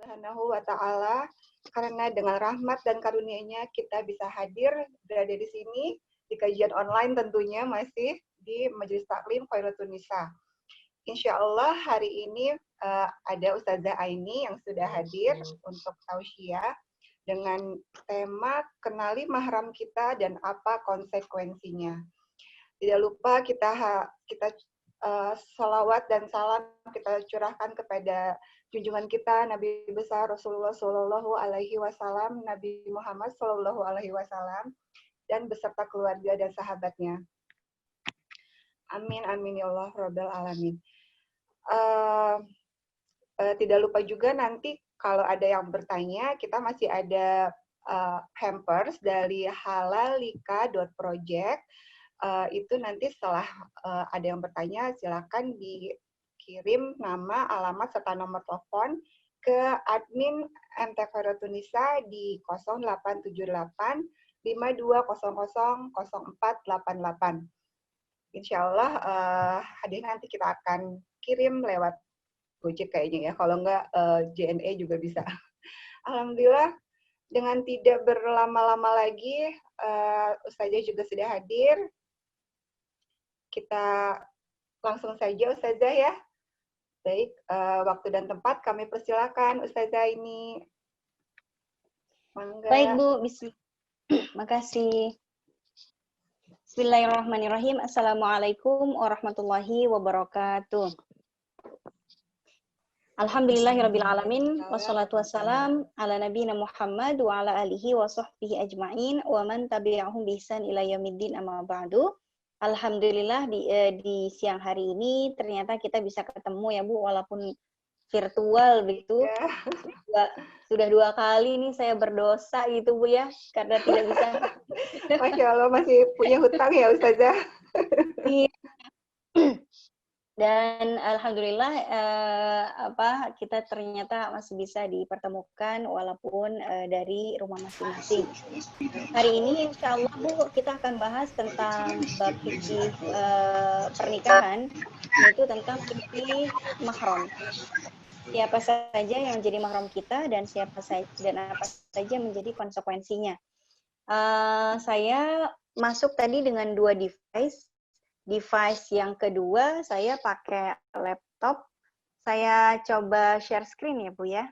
Subhanahu wa Ta'ala, karena dengan rahmat dan karunia-Nya kita bisa hadir berada di sini di kajian online tentunya masih di Majelis Taklim Khairatul Nisa. Insya Allah hari ini ada Ustazah Aini yang sudah hadir untuk tausiah dengan tema kenali mahram kita dan apa konsekuensinya. Tidak lupa kita salawat dan salam kita curahkan kepada junjungan kita Nabi besar Rasulullah Shallallahu Alaihi Wasallam, Nabi Muhammad Shallallahu Alaihi Wasallam, dan beserta keluarga dan sahabatnya. Amin amin ya Allah Rabbal Alamin. Tidak lupa juga nanti kalau ada yang bertanya, kita masih ada hampers dari halalika.project. Itu nanti setelah ada yang bertanya, silakan dikirim nama, alamat, serta nomor telepon ke admin MT Khairatul Nisa di 0878 5200 0488. Insya Allah hadir nanti kita akan kirim lewat Gojek kayaknya ya, kalau enggak JNE juga bisa. Alhamdulillah, dengan tidak berlama-lama lagi, Ustazah juga sudah hadir. Kita langsung saja Ustazah ya. Baik, waktu dan tempat kami persilakan Ustazah ini. Mangga. Baik Bu, makasih. Bismillahirrahmanirrahim. Assalamualaikum warahmatullahi wabarakatuh. Alhamdulillahirrabbilalamin. Wassalatu wassalam ala nabiyina Muhammad wa ala alihi wa sahbihi ajma'in wa man tabi'ahum bihsan ila yaumiddin amma ba'du. Alhamdulillah di siang hari ini ternyata kita bisa ketemu ya Bu, walaupun virtual begitu. Ya. Sudah 2 kali nih saya berdosa gitu Bu ya, karena tidak bisa. Masya Allah, masih punya hutang ya Ustazah. Dan alhamdulillah kita ternyata masih bisa dipertemukan walaupun dari rumah masing-masing. Hari ini insya Allah Bu, kita akan bahas tentang bab fikih pernikahan, yaitu tentang fikih mahram. Siapa saja yang menjadi mahram kita dan siapa saja dan apa saja menjadi konsekuensinya. Saya masuk tadi dengan 2 device. Device yang kedua saya pakai laptop. Saya coba share screen ya Bu ya.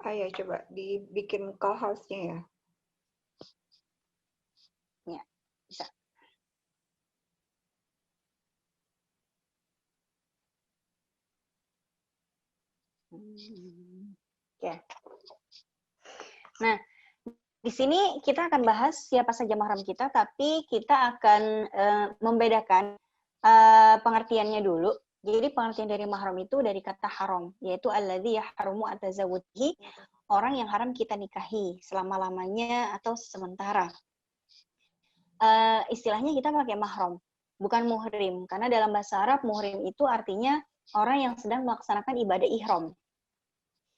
Ayo coba dibikin call house-nya ya. Ya, bisa. Oke. Nah, di sini kita akan bahas siapa saja mahram kita, tapi kita akan membedakan pengertiannya dulu. Jadi pengertian dari mahram itu dari kata haram, yaitu alladzi yahrumu atazawwujihi, orang yang haram kita nikahi selama-lamanya atau sementara. Istilahnya kita pakai mahram, bukan muhrim, karena dalam bahasa Arab muhrim itu artinya orang yang sedang melaksanakan ibadah ihram.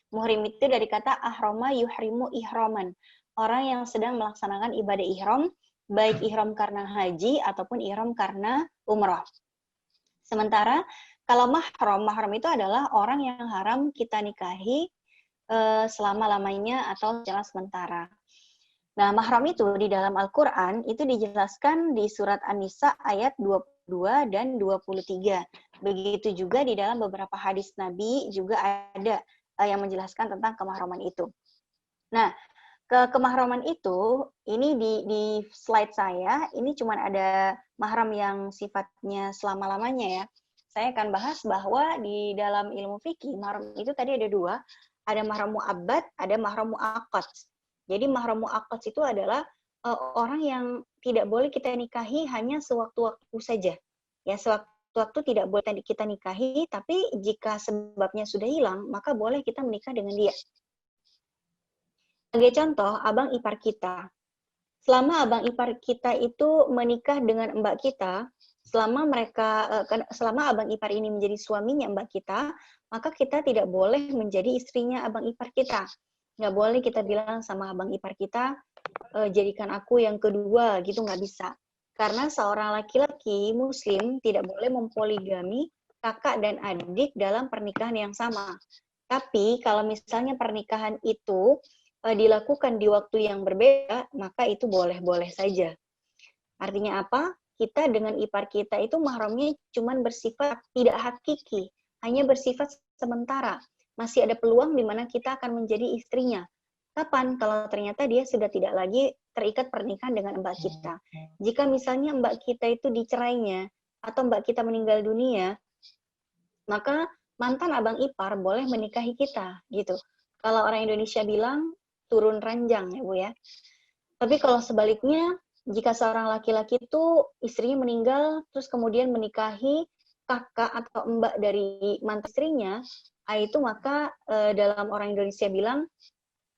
Muhrim itu dari kata ahrama yuhrimu ihraman, orang yang sedang melaksanakan ibadah ihram, baik ihram karena haji ataupun ihram karena umrah. Sementara kalau mahram itu adalah orang yang haram kita nikahi selama-lamanya atau secara sementara. Nah, mahram itu di dalam Al-Quran itu dijelaskan di surat An-Nisa ayat 22 dan 23. Begitu juga di dalam beberapa hadis Nabi juga ada yang menjelaskan tentang kemahraman itu. Nah, kemahraman itu, ini di slide saya, ini cuma ada mahram yang sifatnya selama-lamanya ya. Saya akan bahas bahwa di dalam ilmu fikih, mahram itu tadi ada 2, ada mahram mu'abbad, ada mahram mu'aqqad. Jadi mahram mu'aqqad itu adalah orang yang tidak boleh kita nikahi hanya sewaktu-waktu saja. Ya, sewaktu-waktu tidak boleh kita nikahi, tapi jika sebabnya sudah hilang, maka boleh kita menikah dengan dia. Sebagai contoh, abang ipar kita. Selama abang ipar kita itu menikah dengan mbak kita, selama abang ipar ini menjadi suaminya mbak kita, maka kita tidak boleh menjadi istrinya abang ipar kita. Nggak boleh kita bilang sama abang ipar kita, jadikan aku yang kedua, gitu nggak bisa. Karena seorang laki-laki muslim tidak boleh mempoligami kakak dan adik dalam pernikahan yang sama. Tapi kalau misalnya pernikahan itu dilakukan di waktu yang berbeda, maka itu boleh-boleh saja. Artinya apa? Kita dengan ipar kita itu mahramnya cuman bersifat tidak hakiki, hanya bersifat sementara. Masih ada peluang di mana kita akan menjadi istrinya. Kapan? Kalau ternyata dia sudah tidak lagi terikat pernikahan dengan mbak kita. Jika misalnya mbak kita itu dicerainya, atau mbak kita meninggal dunia, maka mantan abang ipar boleh menikahi kita, gitu. Kalau orang Indonesia bilang, turun ranjang ya Bu ya. Tapi kalau sebaliknya, jika seorang laki-laki itu istrinya meninggal, terus kemudian menikahi kakak atau mbak dari mantan istrinya, itu maka dalam orang Indonesia bilang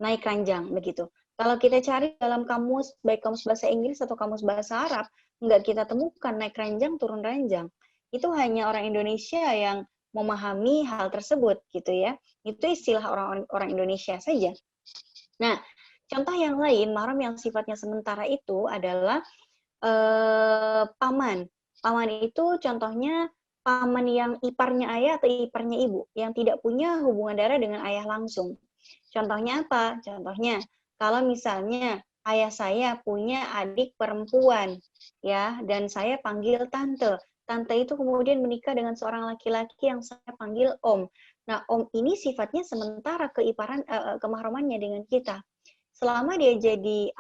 naik ranjang begitu. Kalau kita cari dalam kamus, baik kamus bahasa Inggris atau kamus bahasa Arab, nggak kita temukan naik ranjang, turun ranjang. Itu hanya orang Indonesia yang memahami hal tersebut gitu ya. Itu istilah orang Indonesia saja. Nah, contoh yang lain, mahram yang sifatnya sementara itu adalah paman. Paman itu contohnya paman yang iparnya ayah atau iparnya ibu, yang tidak punya hubungan darah dengan ayah langsung. Contohnya apa? Contohnya, kalau misalnya ayah saya punya adik perempuan, ya, dan saya panggil tante. Tante itu kemudian menikah dengan seorang laki-laki yang saya panggil om. Nah, om ini sifatnya sementara kemahramannya dengan kita. Selama dia jadi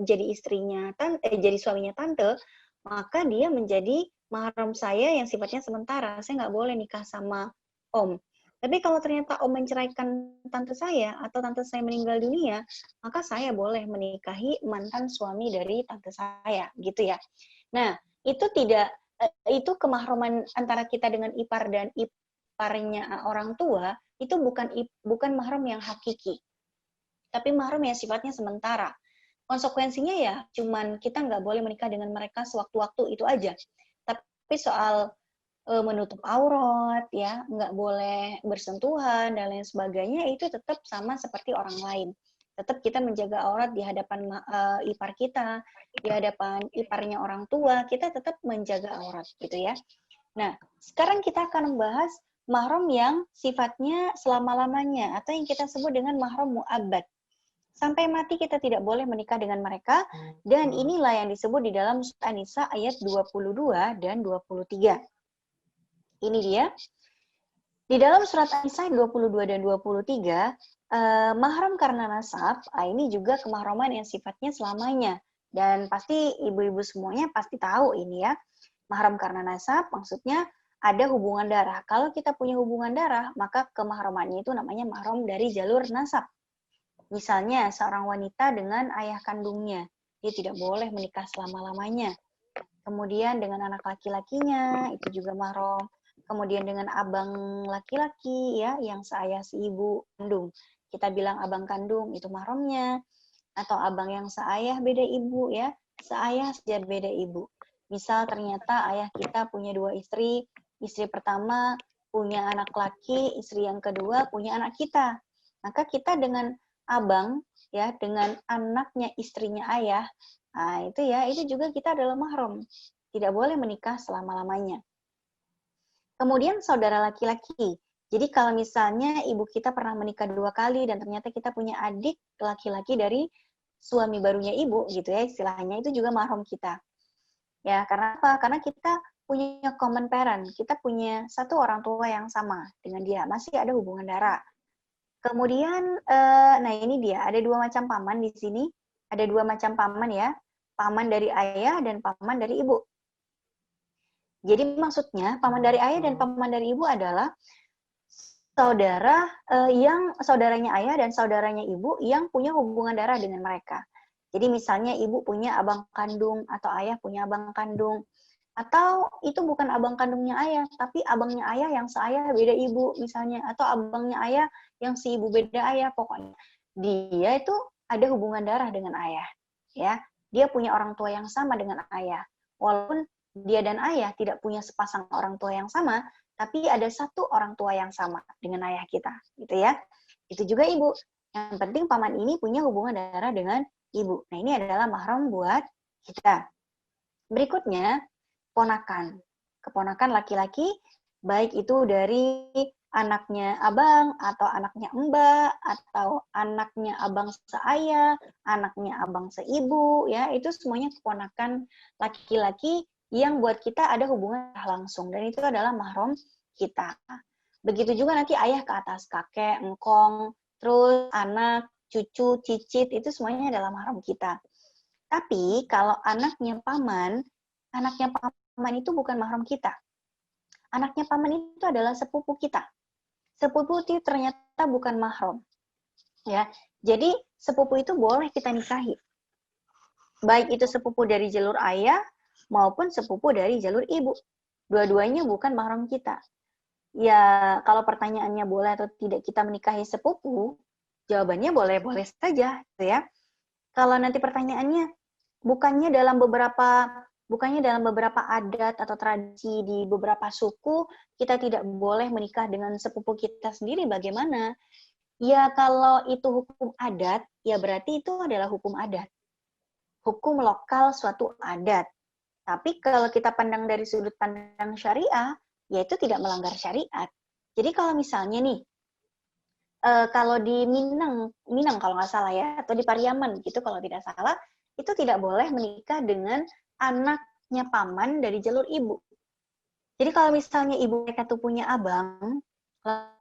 jadi istrinya, jadi suaminya tante, maka dia menjadi mahram saya yang sifatnya sementara. Saya nggak boleh nikah sama om. Tapi kalau ternyata om menceraikan tante saya atau tante saya meninggal dunia, maka saya boleh menikahi mantan suami dari tante saya, gitu ya. Nah, itu kemahraman antara kita dengan ipar dan iparnya orang tua itu bukan mahram yang hakiki, tapi mahram yang sifatnya sementara. Konsekuensinya ya cuman kita nggak boleh menikah dengan mereka sewaktu-waktu itu aja. Tapi soal menutup aurat, ya nggak boleh bersentuhan dan lain sebagainya, itu tetap sama seperti orang lain. Tetap kita menjaga aurat di hadapan ipar kita, di hadapan iparnya orang tua, kita tetap menjaga aurat gitu ya. Nah, sekarang kita akan membahas mahram yang sifatnya selama-lamanya atau yang kita sebut dengan mahram mu'abbad. Sampai mati kita tidak boleh menikah dengan mereka, dan inilah yang disebut di dalam surat An-Nisa ayat 22 dan 23. Ini dia. Di dalam surat An-Nisa 22 dan 23, mahram karena nasab, ini juga kemahraman yang sifatnya selamanya. Dan pasti ibu-ibu semuanya pasti tahu ini ya. Mahram karena nasab maksudnya ada hubungan darah. Kalau kita punya hubungan darah, maka kemahramannya itu namanya mahram dari jalur nasab. Misalnya seorang wanita dengan ayah kandungnya, dia tidak boleh menikah selama-lamanya. Kemudian dengan anak laki-lakinya, itu juga mahram. Kemudian dengan abang laki-laki ya yang seayah seibu kandung, kita bilang abang kandung itu mahramnya. Atau abang yang seayah beda ibu ya, seayah saja beda ibu. Misal ternyata ayah kita punya 2 istri, istri pertama punya anak laki, istri yang kedua punya anak kita. Maka kita dengan abang ya, dengan anaknya istrinya ayah, nah itu juga kita adalah mahram. Tidak boleh menikah selama-lamanya. Kemudian saudara laki-laki. Jadi kalau misalnya ibu kita pernah menikah 2 kali dan ternyata kita punya adik laki-laki dari suami barunya ibu gitu ya istilahnya, itu juga mahram kita. Ya, karena apa? Karena kita punya common parent, kita punya satu orang tua yang sama dengan dia, masih ada hubungan darah. Kemudian, nah ini dia, ada 2 macam paman di sini, ada 2 macam paman ya, paman dari ayah dan paman dari ibu. Jadi maksudnya paman dari ayah dan paman dari ibu adalah saudara yang saudaranya ayah dan saudaranya ibu yang punya hubungan darah dengan mereka. Jadi misalnya ibu punya abang kandung atau ayah punya abang kandung, atau itu bukan abang kandungnya ayah, tapi abangnya ayah yang seayah beda ibu misalnya, atau abangnya ayah yang seibu beda ayah, pokoknya dia itu ada hubungan darah dengan ayah, ya. Dia punya orang tua yang sama dengan ayah, walaupun dia dan ayah tidak punya sepasang orang tua yang sama, tapi ada satu orang tua yang sama dengan ayah kita, gitu ya. Itu juga ibu. Yang penting paman ini punya hubungan darah dengan ibu. Nah, ini adalah mahram buat kita. Berikutnya, ponakan. Keponakan laki-laki, baik itu dari anaknya abang, atau anaknya mbak, atau anaknya abang seayah, anaknya abang seibu, ya itu semuanya keponakan laki-laki yang buat kita ada hubungan langsung, dan itu adalah mahram kita. Begitu juga nanti ayah ke atas, kakek, engkong, terus anak, cucu, cicit, itu semuanya adalah mahram kita. Tapi kalau anaknya paman itu bukan mahram kita. Anaknya paman itu adalah sepupu kita. Sepupu itu ternyata bukan mahram. Ya, jadi sepupu itu boleh kita nikahi. Baik itu sepupu dari jalur ayah maupun sepupu dari jalur ibu. Dua-duanya bukan mahram kita. Ya, kalau pertanyaannya boleh atau tidak kita menikahi sepupu, jawabannya boleh-boleh saja, gitu ya. Kalau nanti pertanyaannya bukannya dalam beberapa adat atau tradisi di beberapa suku kita tidak boleh menikah dengan sepupu kita sendiri, bagaimana? Ya kalau itu hukum adat, ya berarti itu adalah hukum adat. Hukum lokal suatu adat. Tapi kalau kita pandang dari sudut pandang syariah, ya itu tidak melanggar syariat. Jadi kalau misalnya nih, kalau di Minang kalau nggak salah ya, atau di Pariaman gitu kalau tidak salah, itu tidak boleh menikah dengan anaknya paman dari jalur ibu. Jadi kalau misalnya ibu mereka tuh punya abang,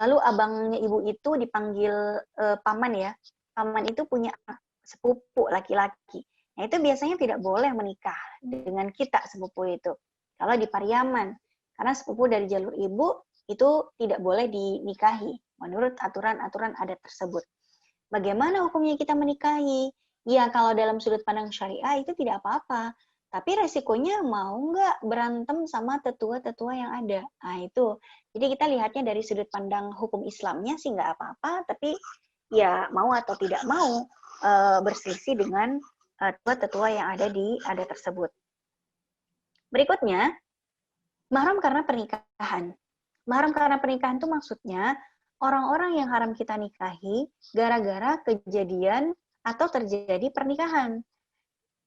lalu abangnya ibu itu dipanggil paman ya, paman itu punya sepupu laki-laki. Nah itu biasanya tidak boleh menikah dengan kita sepupu itu. Kalau di Pariaman, karena sepupu dari jalur ibu itu tidak boleh dinikahi menurut aturan-aturan adat tersebut. Bagaimana hukumnya kita menikahi? Ya kalau dalam sudut pandang syariah itu tidak apa-apa. Tapi resikonya mau nggak berantem sama tetua-tetua yang ada. Nah itu. Jadi kita lihatnya dari sudut pandang hukum Islamnya sih nggak apa-apa. Tapi ya mau atau tidak mau berselisih dengan tetua-tetua yang ada di adat tersebut. Berikutnya, mahram karena pernikahan. Mahram karena pernikahan itu maksudnya orang-orang yang haram kita nikahi gara-gara kejadian atau terjadi pernikahan.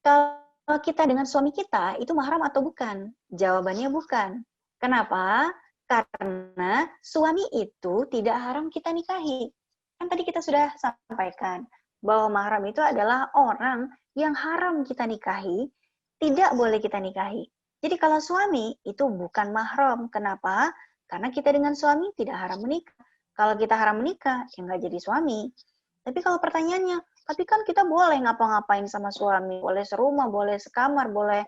Kalau kita dengan suami kita, itu mahram atau bukan? Jawabannya bukan. Kenapa? Karena suami itu tidak haram kita nikahi. Kan tadi kita sudah sampaikan bahwa mahram itu adalah orang yang haram kita nikahi, tidak boleh kita nikahi. Jadi kalau suami itu bukan mahram. Kenapa? Karena kita dengan suami tidak haram menikah. Kalau kita haram menikah, ya nggak jadi suami. Tapi kalau pertanyaannya, tapi kan kita boleh ngapa-ngapain sama suami, boleh serumah, boleh sekamar, boleh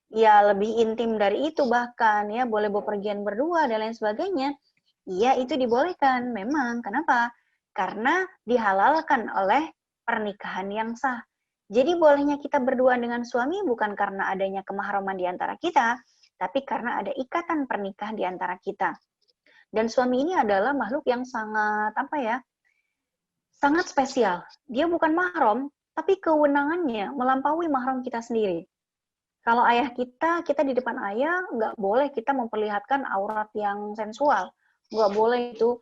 ya lebih intim dari itu bahkan, ya boleh bepergian berdua dan lain sebagainya. Iya itu dibolehkan, memang. Kenapa? Karena dihalalkan oleh pernikahan yang sah. Jadi bolehnya kita berdua dengan suami bukan karena adanya kemahraman di antara kita, tapi karena ada ikatan pernikahan di antara kita. Dan suami ini adalah makhluk yang sangat sangat spesial. Dia bukan mahram, tapi kewenangannya melampaui mahram kita sendiri. Kalau ayah kita di depan ayah, nggak boleh kita memperlihatkan aurat yang sensual. Nggak boleh itu,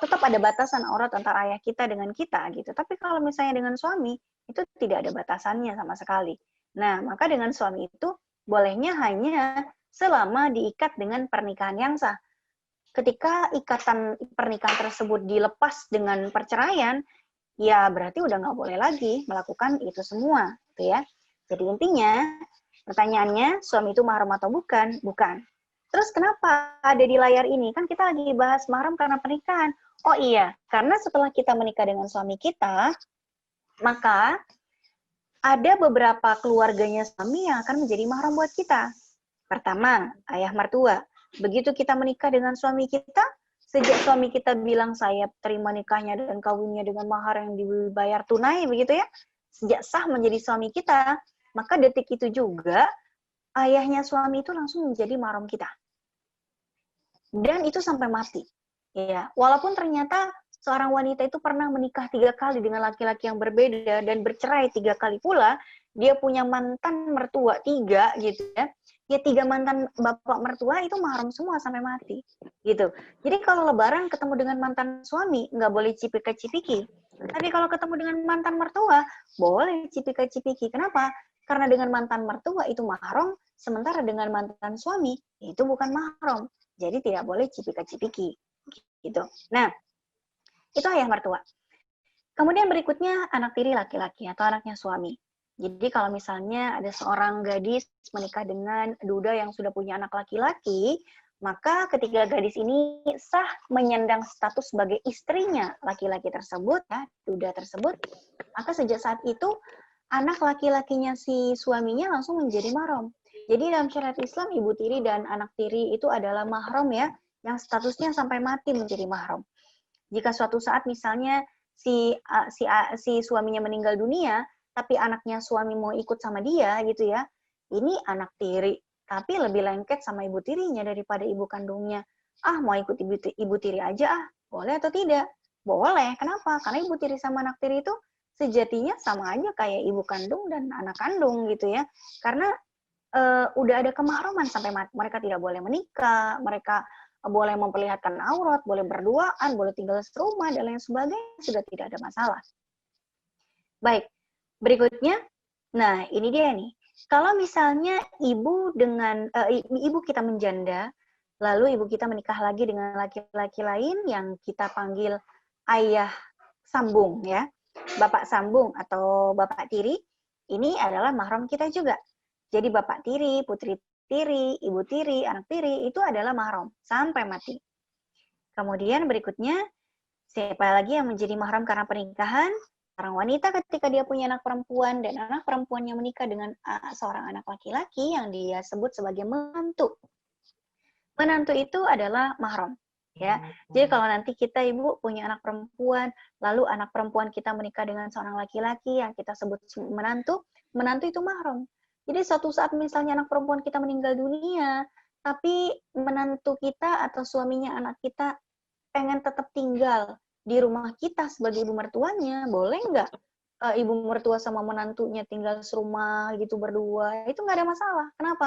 tetap ada batasan aurat antara ayah kita dengan kita, gitu. Tapi kalau misalnya dengan suami, itu tidak ada batasannya sama sekali. Nah, maka dengan suami itu, bolehnya hanya selama diikat dengan pernikahan yang sah. Ketika ikatan pernikahan tersebut dilepas dengan perceraian, ya berarti udah nggak boleh lagi melakukan itu semua, gitu ya. Jadi intinya, pertanyaannya, suami itu mahram atau bukan? Bukan. Terus kenapa ada di layar ini? Kan kita lagi bahas mahram karena pernikahan. Oh iya, karena setelah kita menikah dengan suami kita, maka ada beberapa keluarganya suami yang akan menjadi mahram buat kita. Pertama, ayah mertua. Begitu kita menikah dengan suami kita, sejak suami kita bilang saya terima nikahnya dan kawinnya dengan mahar yang dibayar tunai, begitu ya, sejak sah menjadi suami kita, maka detik itu juga ayahnya suami itu langsung menjadi mahram kita. Dan itu sampai mati. Ya, walaupun ternyata seorang wanita itu pernah menikah 3 kali dengan laki-laki yang berbeda dan bercerai 3 kali pula, dia punya mantan mertua 3 gitu ya. Ya 3 mantan bapak mertua itu mahram semua sampai mati gitu. Jadi kalau lebaran ketemu dengan mantan suami nggak boleh cipika-cipiki. Tapi kalau ketemu dengan mantan mertua boleh cipika-cipiki. Kenapa? Karena dengan mantan mertua itu mahram, sementara dengan mantan suami itu bukan mahram. Jadi tidak boleh cipika-cipiki. gitu. Nah, itu ayah mertua. Kemudian berikutnya anak tiri laki-laki atau anaknya suami. Jadi kalau misalnya ada seorang gadis menikah dengan duda yang sudah punya anak laki-laki, maka ketika gadis ini sah menyandang status sebagai istrinya laki-laki tersebut, ya, duda tersebut, maka sejak saat itu anak laki-lakinya si suaminya langsung menjadi mahram. Jadi dalam syariat Islam, ibu tiri dan anak tiri itu adalah mahram ya, yang statusnya sampai mati menjadi mahram. Jika suatu saat misalnya si suaminya meninggal dunia, tapi anaknya suami mau ikut sama dia gitu ya, ini anak tiri, tapi lebih lengket sama ibu tirinya daripada ibu kandungnya. Ah, mau ikut ibu tiri aja ah, boleh atau tidak? Boleh, kenapa? Karena ibu tiri sama anak tiri itu sejatinya sama aja kayak ibu kandung dan anak kandung gitu ya. Karena udah ada kemahraman sampai mereka tidak boleh menikah, mereka boleh memperlihatkan aurat, boleh berduaan, boleh tinggal serumah, dan lain sebagainya, sudah tidak ada masalah. Baik, berikutnya, nah ini dia nih. Kalau misalnya ibu kita menjanda, lalu ibu kita menikah lagi dengan laki-laki lain yang kita panggil ayah sambung ya, bapak sambung atau bapak tiri, ini adalah mahram kita juga. Jadi bapak tiri, putri tiri, ibu tiri, anak tiri, itu adalah mahram sampai mati. Kemudian berikutnya, siapa lagi yang menjadi mahram karena pernikahan? Seorang wanita ketika dia punya anak perempuan dan anak perempuannya menikah dengan seorang anak laki-laki yang dia sebut sebagai menantu. Menantu itu adalah mahram. Ya, jadi kalau nanti kita ibu punya anak perempuan, lalu anak perempuan kita menikah dengan seorang laki-laki yang kita sebut menantu, menantu itu mahram. Jadi suatu saat misalnya anak perempuan kita meninggal dunia, tapi menantu kita atau suaminya anak kita pengen tetap tinggal di rumah kita sebagai ibu mertuanya, boleh nggak ibu mertua sama menantunya tinggal serumah gitu berdua? Itu nggak ada masalah. Kenapa?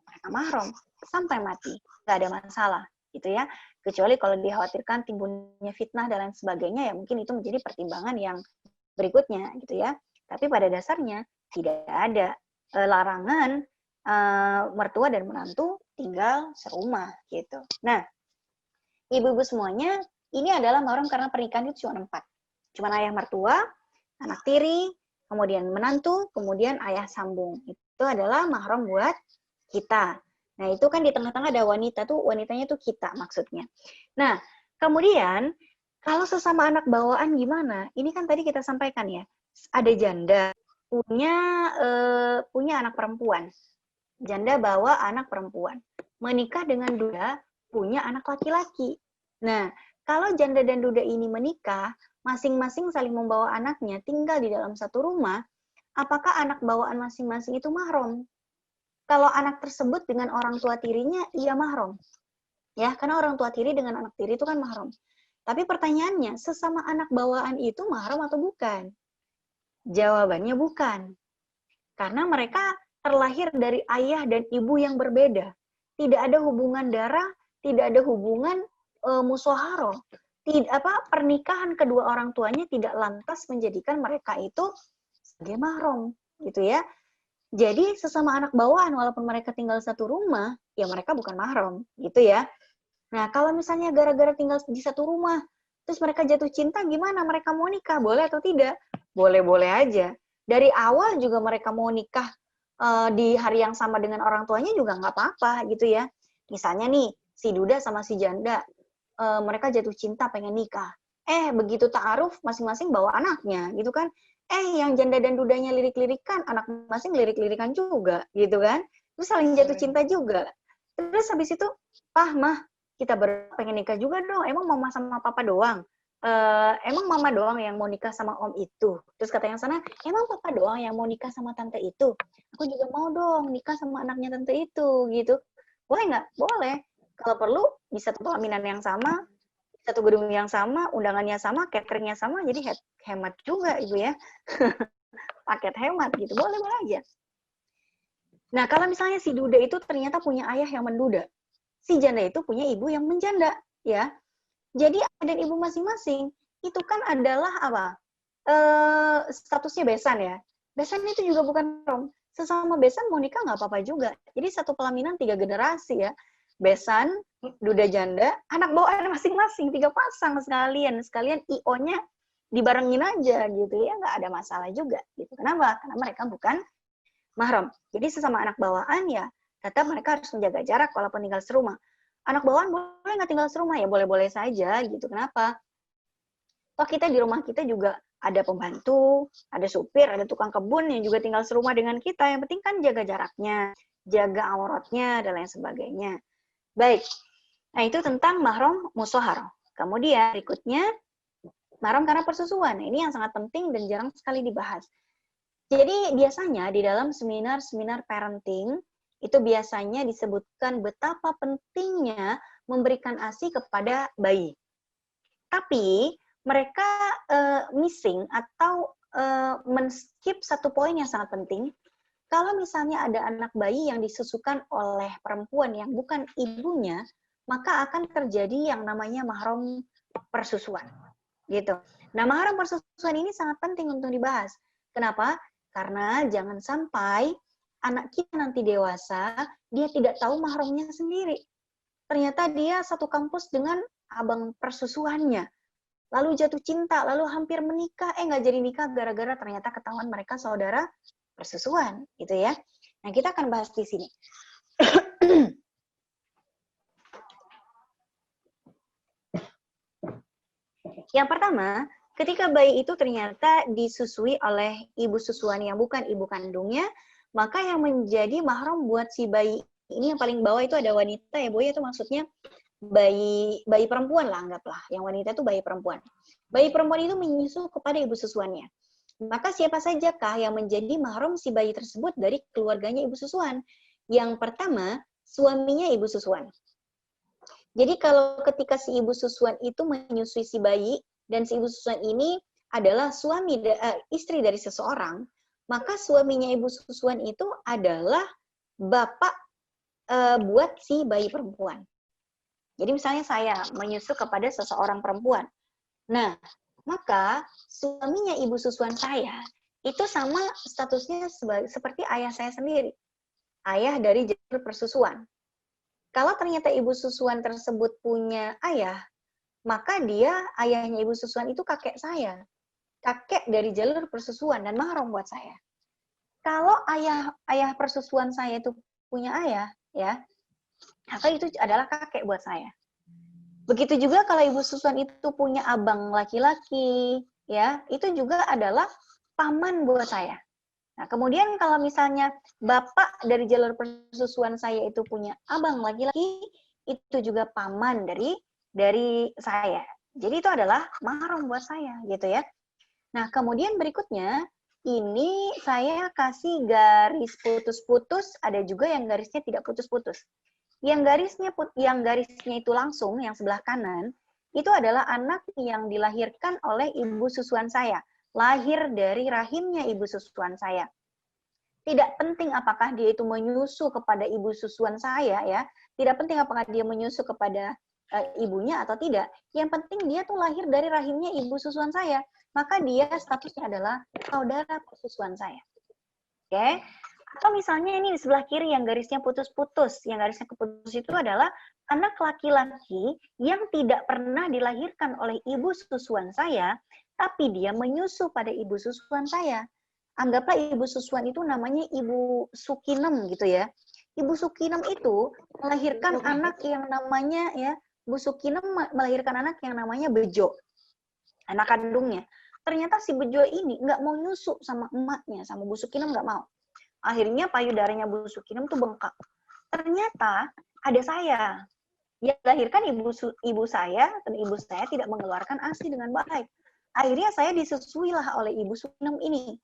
Mereka mahram sampai mati, nggak ada masalah gitu ya. Kecuali kalau dikhawatirkan timbulnya fitnah dan lain sebagainya, ya mungkin itu menjadi pertimbangan yang berikutnya gitu ya. Tapi pada dasarnya tidak ada larangan mertua dan menantu tinggal serumah gitu. Nah, ibu-ibu semuanya, ini adalah mahram karena pernikahan itu cuma 4. Cuma ayah mertua, anak tiri, kemudian menantu, kemudian ayah sambung. Itu adalah mahram buat kita. Nah, itu kan di tengah-tengah ada wanita tuh, wanitanya tuh kita maksudnya. Nah, kemudian kalau sesama anak bawaan gimana? Ini kan tadi kita sampaikan ya, ada janda punya anak perempuan. Janda bawa anak perempuan. Menikah dengan duda punya anak laki-laki. Nah, kalau janda dan duda ini menikah, masing-masing saling membawa anaknya tinggal di dalam satu rumah, apakah anak bawaan masing-masing itu mahram? Kalau anak tersebut dengan orang tua tirinya, iya mahram. Ya, karena orang tua tiri dengan anak tiri itu kan mahram. Tapi pertanyaannya, sesama anak bawaan itu mahram atau bukan? Jawabannya bukan. Karena mereka terlahir dari ayah dan ibu yang berbeda. Tidak ada hubungan darah, tidak ada hubungan musyawarah. Pernikahan kedua orang tuanya tidak lantas menjadikan mereka itu sebagai mahram, gitu ya. Jadi sesama anak bawaan walaupun mereka tinggal satu rumah, ya mereka bukan mahram, gitu ya. Nah, kalau misalnya gara-gara tinggal di satu rumah, terus mereka jatuh cinta, gimana? Mereka mau nikah, boleh atau tidak? Boleh-boleh aja. Dari awal juga mereka mau nikah di hari yang sama dengan orang tuanya juga nggak apa-apa, gitu ya. Misalnya nih, si duda sama si janda, mereka jatuh cinta pengen nikah. Begitu ta'aruf, masing-masing bawa anaknya, gitu kan. Yang janda dan dudanya lirik-lirikan, anak masing lirik-lirikan juga, gitu kan. Terus saling jatuh cinta juga. Terus habis itu, mah, kita pengen nikah juga dong, emang mama sama papa doang? Emang mama doang yang mau nikah sama om itu? Terus kata yang sana, emang papa doang yang mau nikah sama tante itu? Aku juga mau dong nikah sama anaknya tante itu, gitu. Boleh nggak? Boleh. Kalau perlu, di satu pelaminan yang sama, satu gedung yang sama, undangannya sama, cateringnya sama, jadi hemat juga ibu ya. Paket hemat gitu, boleh-boleh aja. Nah, kalau misalnya si duda itu ternyata punya ayah yang menduda, si janda itu punya ibu yang menjanda, ya. Jadi ayah dan ibu masing-masing itu kan adalah apa? Statusnya besan ya. Besan itu juga bukan rom. Sesama besan mau nikah nggak apa-apa juga. Jadi satu pelaminan 3 generasi ya. besan, duda janda, anak bawaan masing-masing, 3 pasang sekalian IO-nya dibarengin aja gitu ya, nggak ada masalah juga gitu. Kenapa? Karena mereka bukan mahram. Jadi sesama anak bawaan ya tetap mereka harus menjaga jarak walaupun tinggal serumah. Anak bawaan boleh nggak tinggal serumah ya, boleh-boleh saja gitu. Kenapa? Toh kita di rumah kita juga ada pembantu, ada supir, ada tukang kebun yang juga tinggal serumah dengan kita. Yang penting kan jaga jaraknya, jaga auratnya, dan lain sebagainya. Baik, nah itu tentang mahram musohar. Kemudian berikutnya, mahram karena persusuan. Nah, ini yang sangat penting dan jarang sekali dibahas. Jadi biasanya di dalam seminar-seminar parenting, itu biasanya disebutkan betapa pentingnya memberikan ASI kepada bayi. Tapi mereka missing atau men-skip satu poin yang sangat penting. Kalau misalnya ada anak bayi yang disusukan oleh perempuan yang bukan ibunya, maka akan terjadi yang namanya mahram persusuan. Gitu. Nah, mahram persusuan ini sangat penting untuk dibahas. Kenapa? Karena jangan sampai anak kita nanti dewasa, dia tidak tahu mahramnya sendiri. Ternyata dia satu kampus dengan abang persusuannya. Lalu jatuh cinta, lalu hampir menikah, nggak jadi nikah gara-gara ternyata ketahuan mereka saudara persusuan, gitu ya. Nah, kita akan bahas di sini. Yang pertama, ketika bayi itu ternyata disusui oleh ibu susuan yang bukan ibu kandungnya, maka yang menjadi mahram buat si bayi ini yang paling bawah itu ada wanita ya, Bu, itu maksudnya bayi perempuan lah, anggaplah. Yang wanita itu bayi perempuan. Bayi perempuan itu menyusu kepada ibu susuannya. Maka siapa sajakah yang menjadi mahram si bayi tersebut dari keluarganya ibu susuan? Yang pertama, suaminya ibu susuan. Jadi kalau ketika si ibu susuan itu menyusui si bayi, dan si ibu susuan ini adalah istri dari seseorang, maka suaminya ibu susuan itu adalah bapak buat si bayi perempuan. Jadi misalnya saya menyusu kepada seseorang perempuan. Nah, maka suaminya ibu susuan saya itu sama statusnya seperti ayah saya sendiri. Ayah dari jalur persusuan. Kalau ternyata ibu susuan tersebut punya ayah, maka ayahnya ibu susuan itu kakek saya. Kakek dari jalur persusuan dan mahram buat saya. Kalau ayah persusuan saya itu punya ayah, ya, maka itu adalah kakek buat saya. Begitu juga kalau ibu susuan itu punya abang laki-laki, ya, itu juga adalah paman buat saya. Nah, kemudian kalau misalnya bapak dari jalur persusuan saya itu punya abang laki-laki, itu juga paman dari saya. Jadi itu adalah mahram buat saya, gitu ya. Nah, kemudian berikutnya, ini saya kasih garis putus-putus, ada juga yang garisnya tidak putus-putus. Yang garisnya itu langsung, yang sebelah kanan, itu adalah anak yang dilahirkan oleh ibu susuan saya. Lahir dari rahimnya ibu susuan saya. Tidak penting apakah dia itu menyusu kepada ibu susuan saya, ya. Tidak penting apakah dia menyusu kepada ibunya atau tidak. Yang penting dia tuh lahir dari rahimnya ibu susuan saya. Maka dia statusnya adalah saudara persusuan saya. Oke? Atau misalnya ini di sebelah kiri yang garisnya putus-putus. Yang garisnya keputus itu adalah anak laki-laki yang tidak pernah dilahirkan oleh ibu susuan saya, tapi dia menyusu pada ibu susuan saya. Anggaplah ibu susuan itu namanya Ibu Sukinem gitu ya. Ibu Sukinem itu melahirkan anak yang namanya ya, Ibu Sukinem melahirkan anak yang namanya Bejo. Anak kandungnya. Ternyata si Bejo ini nggak mau nyusu sama emaknya, sama Bu Sukinem nggak mau. Akhirnya payudaranya Bu Sukinem tuh bengkak. Ternyata ada saya. Yang dilahirkan ibu saya, dan ibu saya tidak mengeluarkan ASI dengan baik. Akhirnya saya disusuilah oleh Ibu Sukinem ini.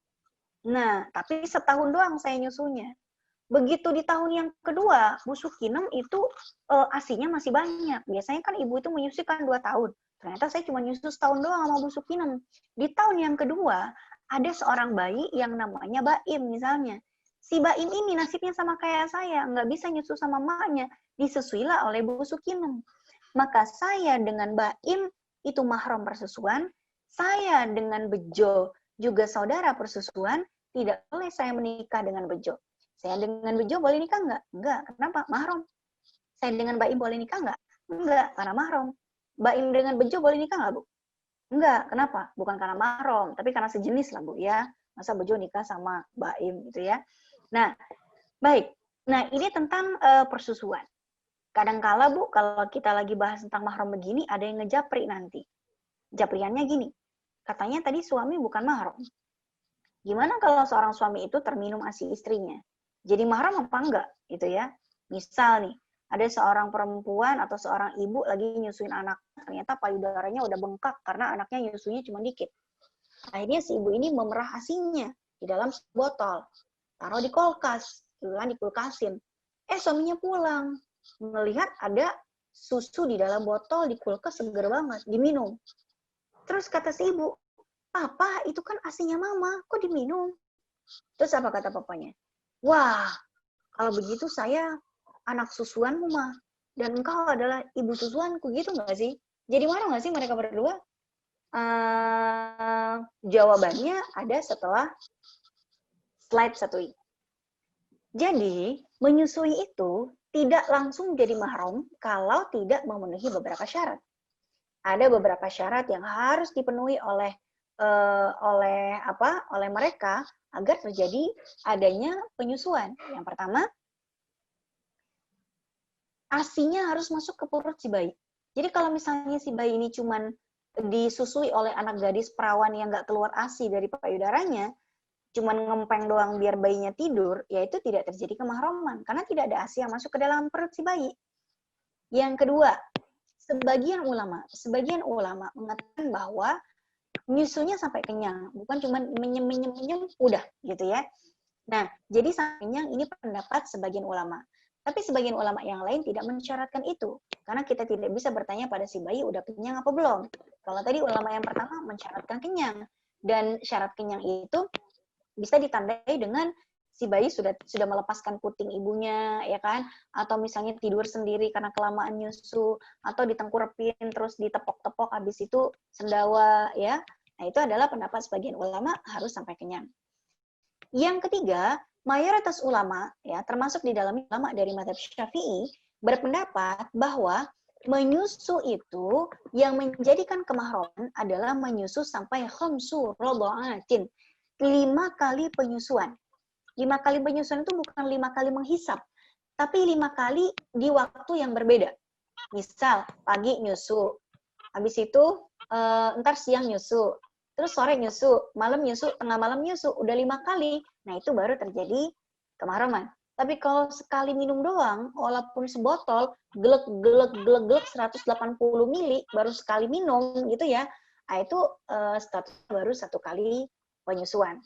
Nah, tapi setahun doang saya nyusunya. Begitu di tahun yang kedua, Bu Sukinem itu ASInya masih banyak. Biasanya kan ibu itu menyusui kan 2 tahun. Ternyata saya cuma nyusu setahun doang sama Bu Sukinem. Di tahun yang kedua, ada seorang bayi yang namanya Baim misalnya. Si Baim ini nasibnya sama kayak saya, nggak bisa nyusu sama maknya. Disusuilah oleh Bu Sukinem. Maka saya dengan Baim itu mahram persusuan, saya dengan Bejo juga saudara persusuan, tidak boleh saya menikah dengan Bejo. Saya dengan Bejo boleh nikah nggak? Enggak. Kenapa? Mahram. Saya dengan Baim boleh nikah nggak? Enggak, karena mahram. Baim dengan bejo boleh nikah nggak, Bu? Enggak, kenapa? Bukan karena mahram, tapi karena sejenis lah, Bu, ya. Masa bejo nikah sama Baim, gitu ya. Nah, baik. Nah, ini tentang persusuan. Kadangkala, Bu, kalau kita lagi bahas tentang mahram begini, ada yang ngejapri nanti. Japriannya gini, katanya tadi suami bukan mahram. Gimana kalau seorang suami itu terminum ASI istrinya? Jadi mahram apa enggak? Gitu ya. Misal nih, ada seorang perempuan atau seorang ibu lagi nyusuin anak, ternyata payudaranya udah bengkak karena anaknya nyusunya cuma dikit. Akhirnya si ibu ini memerah ASINya di dalam botol, taruh di kulkas, dikulkasin. Suaminya pulang, melihat ada susu di dalam botol di kulkas seger banget, diminum. Terus kata si ibu, "Papa, itu kan ASINya mama, kok diminum?" Terus apa kata papanya? "Wah, kalau begitu saya anak susuanmu, mah. Dan engkau adalah ibu susuanku," gitu nggak sih? Jadi marah nggak sih mereka berdua? Jawabannya ada setelah slide satu ini. Jadi, menyusui itu tidak langsung jadi mahram kalau tidak memenuhi beberapa syarat. Ada beberapa syarat yang harus dipenuhi oleh mereka agar terjadi adanya penyusuan. Yang pertama, ASINya harus masuk ke perut si bayi. Jadi kalau misalnya si bayi ini cuman disusui oleh anak gadis perawan yang nggak keluar ASI dari payudaranya, cuman ngempeng doang biar bayinya tidur, ya itu tidak terjadi kemahraman karena tidak ada ASI yang masuk ke dalam perut si bayi. Yang kedua, sebagian ulama mengatakan bahwa nyusunya sampai kenyang, bukan cuma menyem udah gitu ya. Nah, jadi sampai kenyang ini pendapat sebagian ulama. Tapi sebagian ulama yang lain tidak mensyaratkan itu. Karena kita tidak bisa bertanya pada si bayi udah kenyang apa belum. Kalau tadi ulama yang pertama mensyaratkan kenyang. Dan syarat kenyang itu bisa ditandai dengan si bayi sudah melepaskan puting ibunya, ya kan? Atau misalnya tidur sendiri karena kelamaan nyusu, atau ditengkurepin terus ditepok-tepok habis itu sendawa, ya. Nah, itu adalah pendapat sebagian ulama harus sampai kenyang. Yang ketiga, mayoritas ulama, ya termasuk di dalam ulama dari mazhab Syafi'i, berpendapat bahwa menyusu itu yang menjadikan kemahraman adalah menyusu sampai khamsu radha'atin, 5 kali penyusuan. 5 kali penyusuan itu bukan 5 kali menghisap, tapi 5 kali di waktu yang berbeda. Misal, pagi nyusu, habis itu ntar siang nyusu, terus sore nyusu, malam nyusu, tengah malam nyusu, udah 5 kali. Nah, itu baru terjadi kemahraman. Tapi kalau sekali minum doang, walaupun sebotol, gelek 180 mili, baru sekali minum gitu ya, nah itu status baru 1 kali penyusuan.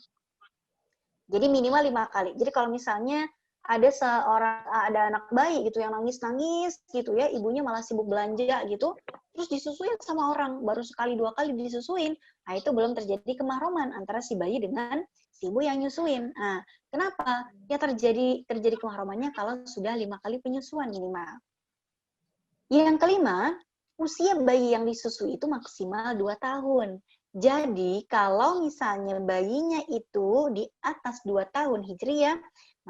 Jadi minimal 5 kali. Jadi kalau misalnya ada anak bayi gitu yang nangis-nangis gitu ya, ibunya malah sibuk belanja gitu, terus disusuin sama orang, baru sekali 2 kali disusuin, nah itu belum terjadi kemahraman antara si bayi dengan si ibu yang nyusuin. Nah, kenapa? Ya terjadi kemahramannya kalau sudah 5 kali penyusuan minimal. Yang kelima, usia bayi yang disusui itu maksimal 2 tahun. Jadi, kalau misalnya bayinya itu di atas 2 tahun hijriah,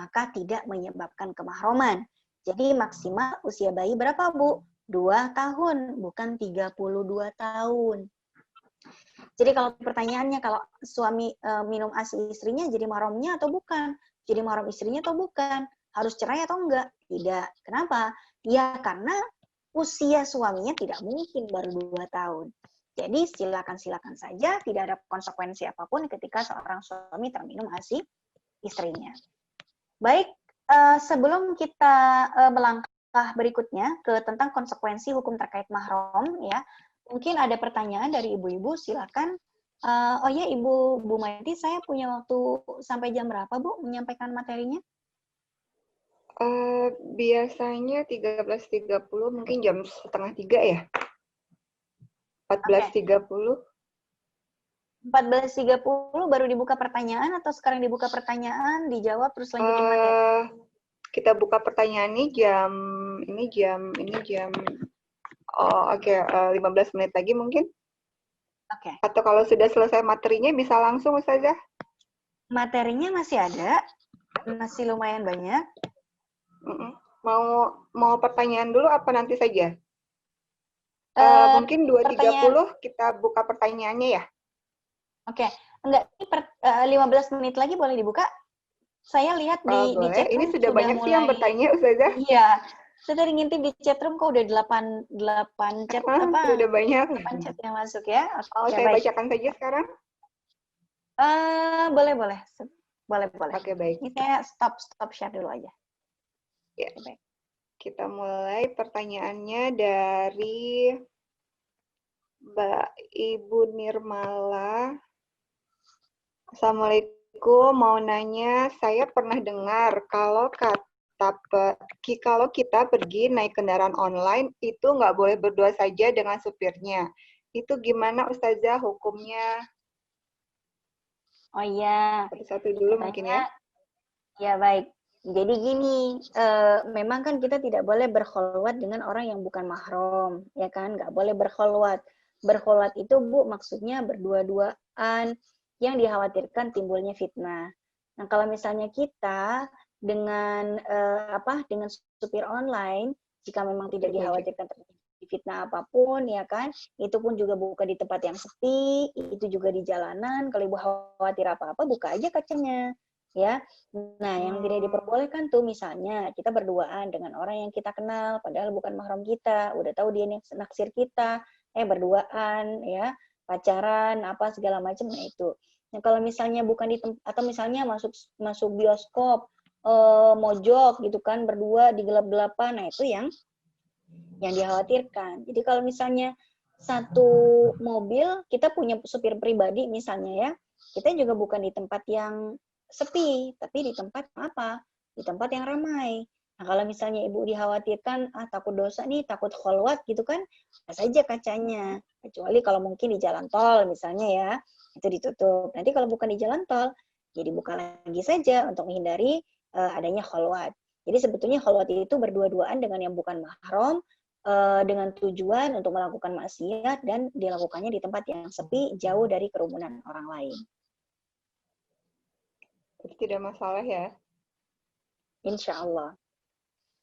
maka tidak menyebabkan kemahraman. Jadi, maksimal usia bayi berapa, Bu? 2 tahun, bukan 32 tahun. Jadi, kalau pertanyaannya, kalau suami minum ASI istrinya, jadi mahramnya atau bukan? Jadi mahram istrinya atau bukan? Harus cerai atau enggak? Tidak. Kenapa? Ya, karena usia suaminya tidak mungkin baru 2 tahun. Jadi silakan saja, tidak ada konsekuensi apapun ketika seorang suami terminum ASI istrinya. Baik, sebelum kita melangkah berikutnya ke tentang konsekuensi hukum terkait mahram, ya, mungkin ada pertanyaan dari ibu-ibu, silakan. Oh ya, Ibu Bu Maiti, saya punya waktu sampai jam berapa, Bu, menyampaikan materinya? Biasanya 13.30, mungkin jam 2:30 ya? 14.30. 14.30 baru dibuka pertanyaan atau sekarang dibuka pertanyaan, dijawab terus lanjutin materi? Kita buka pertanyaan ini jam 15 menit lagi mungkin. Oke. Atau kalau sudah selesai materinya bisa langsung, Ustazah? Materinya masih ada, masih lumayan banyak. Mau pertanyaan dulu apa nanti saja? Mungkin 2.30 kita buka pertanyaannya ya. Oke, enggak, ini 15 menit lagi boleh dibuka? Saya lihat di Boleh. chat room Ini sudah banyak mulai, sih yang bertanya, Ustazah. Iya, saya tadi ngintip di chat room kok udah 8 chat Sudah banyak. 8 chat yang masuk ya. Oke, Saya baik. bacakan saja sekarang. Boleh. Oke, baik. Ini saya stop share dulu aja. Ya. Oke, baik. Kita mulai pertanyaannya dari Mbak Ibu Nirmala. Assalamualaikum, mau nanya, saya pernah dengar kalau kita pergi naik kendaraan online itu nggak boleh berdua saja dengan supirnya. Itu gimana Ustazah hukumnya? Oh iya. Satu-satu dulu mungkin ya. Ya baik. Jadi gini, memang kan kita tidak boleh berkholwat dengan orang yang bukan mahram, ya kan? Nggak boleh berkholwat. Berkholwat itu Bu maksudnya berdua-duaan yang dikhawatirkan timbulnya fitnah. Nah kalau misalnya kita dengan dengan supir online, jika memang tidak dikhawatirkan terjadi fitnah apapun, ya kan? Itu pun juga buka di tempat yang sepi, itu juga di jalanan. Kalau Ibu khawatir apa-apa, buka aja kacanya, ya. Nah, yang tidak diperbolehkan tuh misalnya kita berduaan dengan orang yang kita kenal, padahal bukan mahram kita, udah tahu dia naksir kita, berduaan, ya, pacaran, apa segala macam, nah itu. Nah, kalau misalnya bukan di atau misalnya masuk bioskop, mojok gitu kan, berdua di gelap-gelapan, nah itu yang dikhawatirkan. Jadi kalau misalnya satu mobil, kita punya supir pribadi misalnya ya, kita juga bukan di tempat yang sepi, tapi di tempat apa? Di tempat yang ramai. Nah, kalau misalnya Ibu dikhawatirkan, takut dosa nih, takut kholwat gitu kan, pas saja kacanya. Kecuali kalau mungkin di jalan tol misalnya ya, itu ditutup. Nanti kalau bukan di jalan tol, jadi buka lagi saja untuk menghindari adanya kholwat. Jadi sebetulnya kholwat itu berdua-duaan dengan yang bukan mahram, dengan tujuan untuk melakukan maksiat dan dilakukannya di tempat yang sepi, jauh dari kerumunan orang lain. Tidak masalah ya? Insya Allah.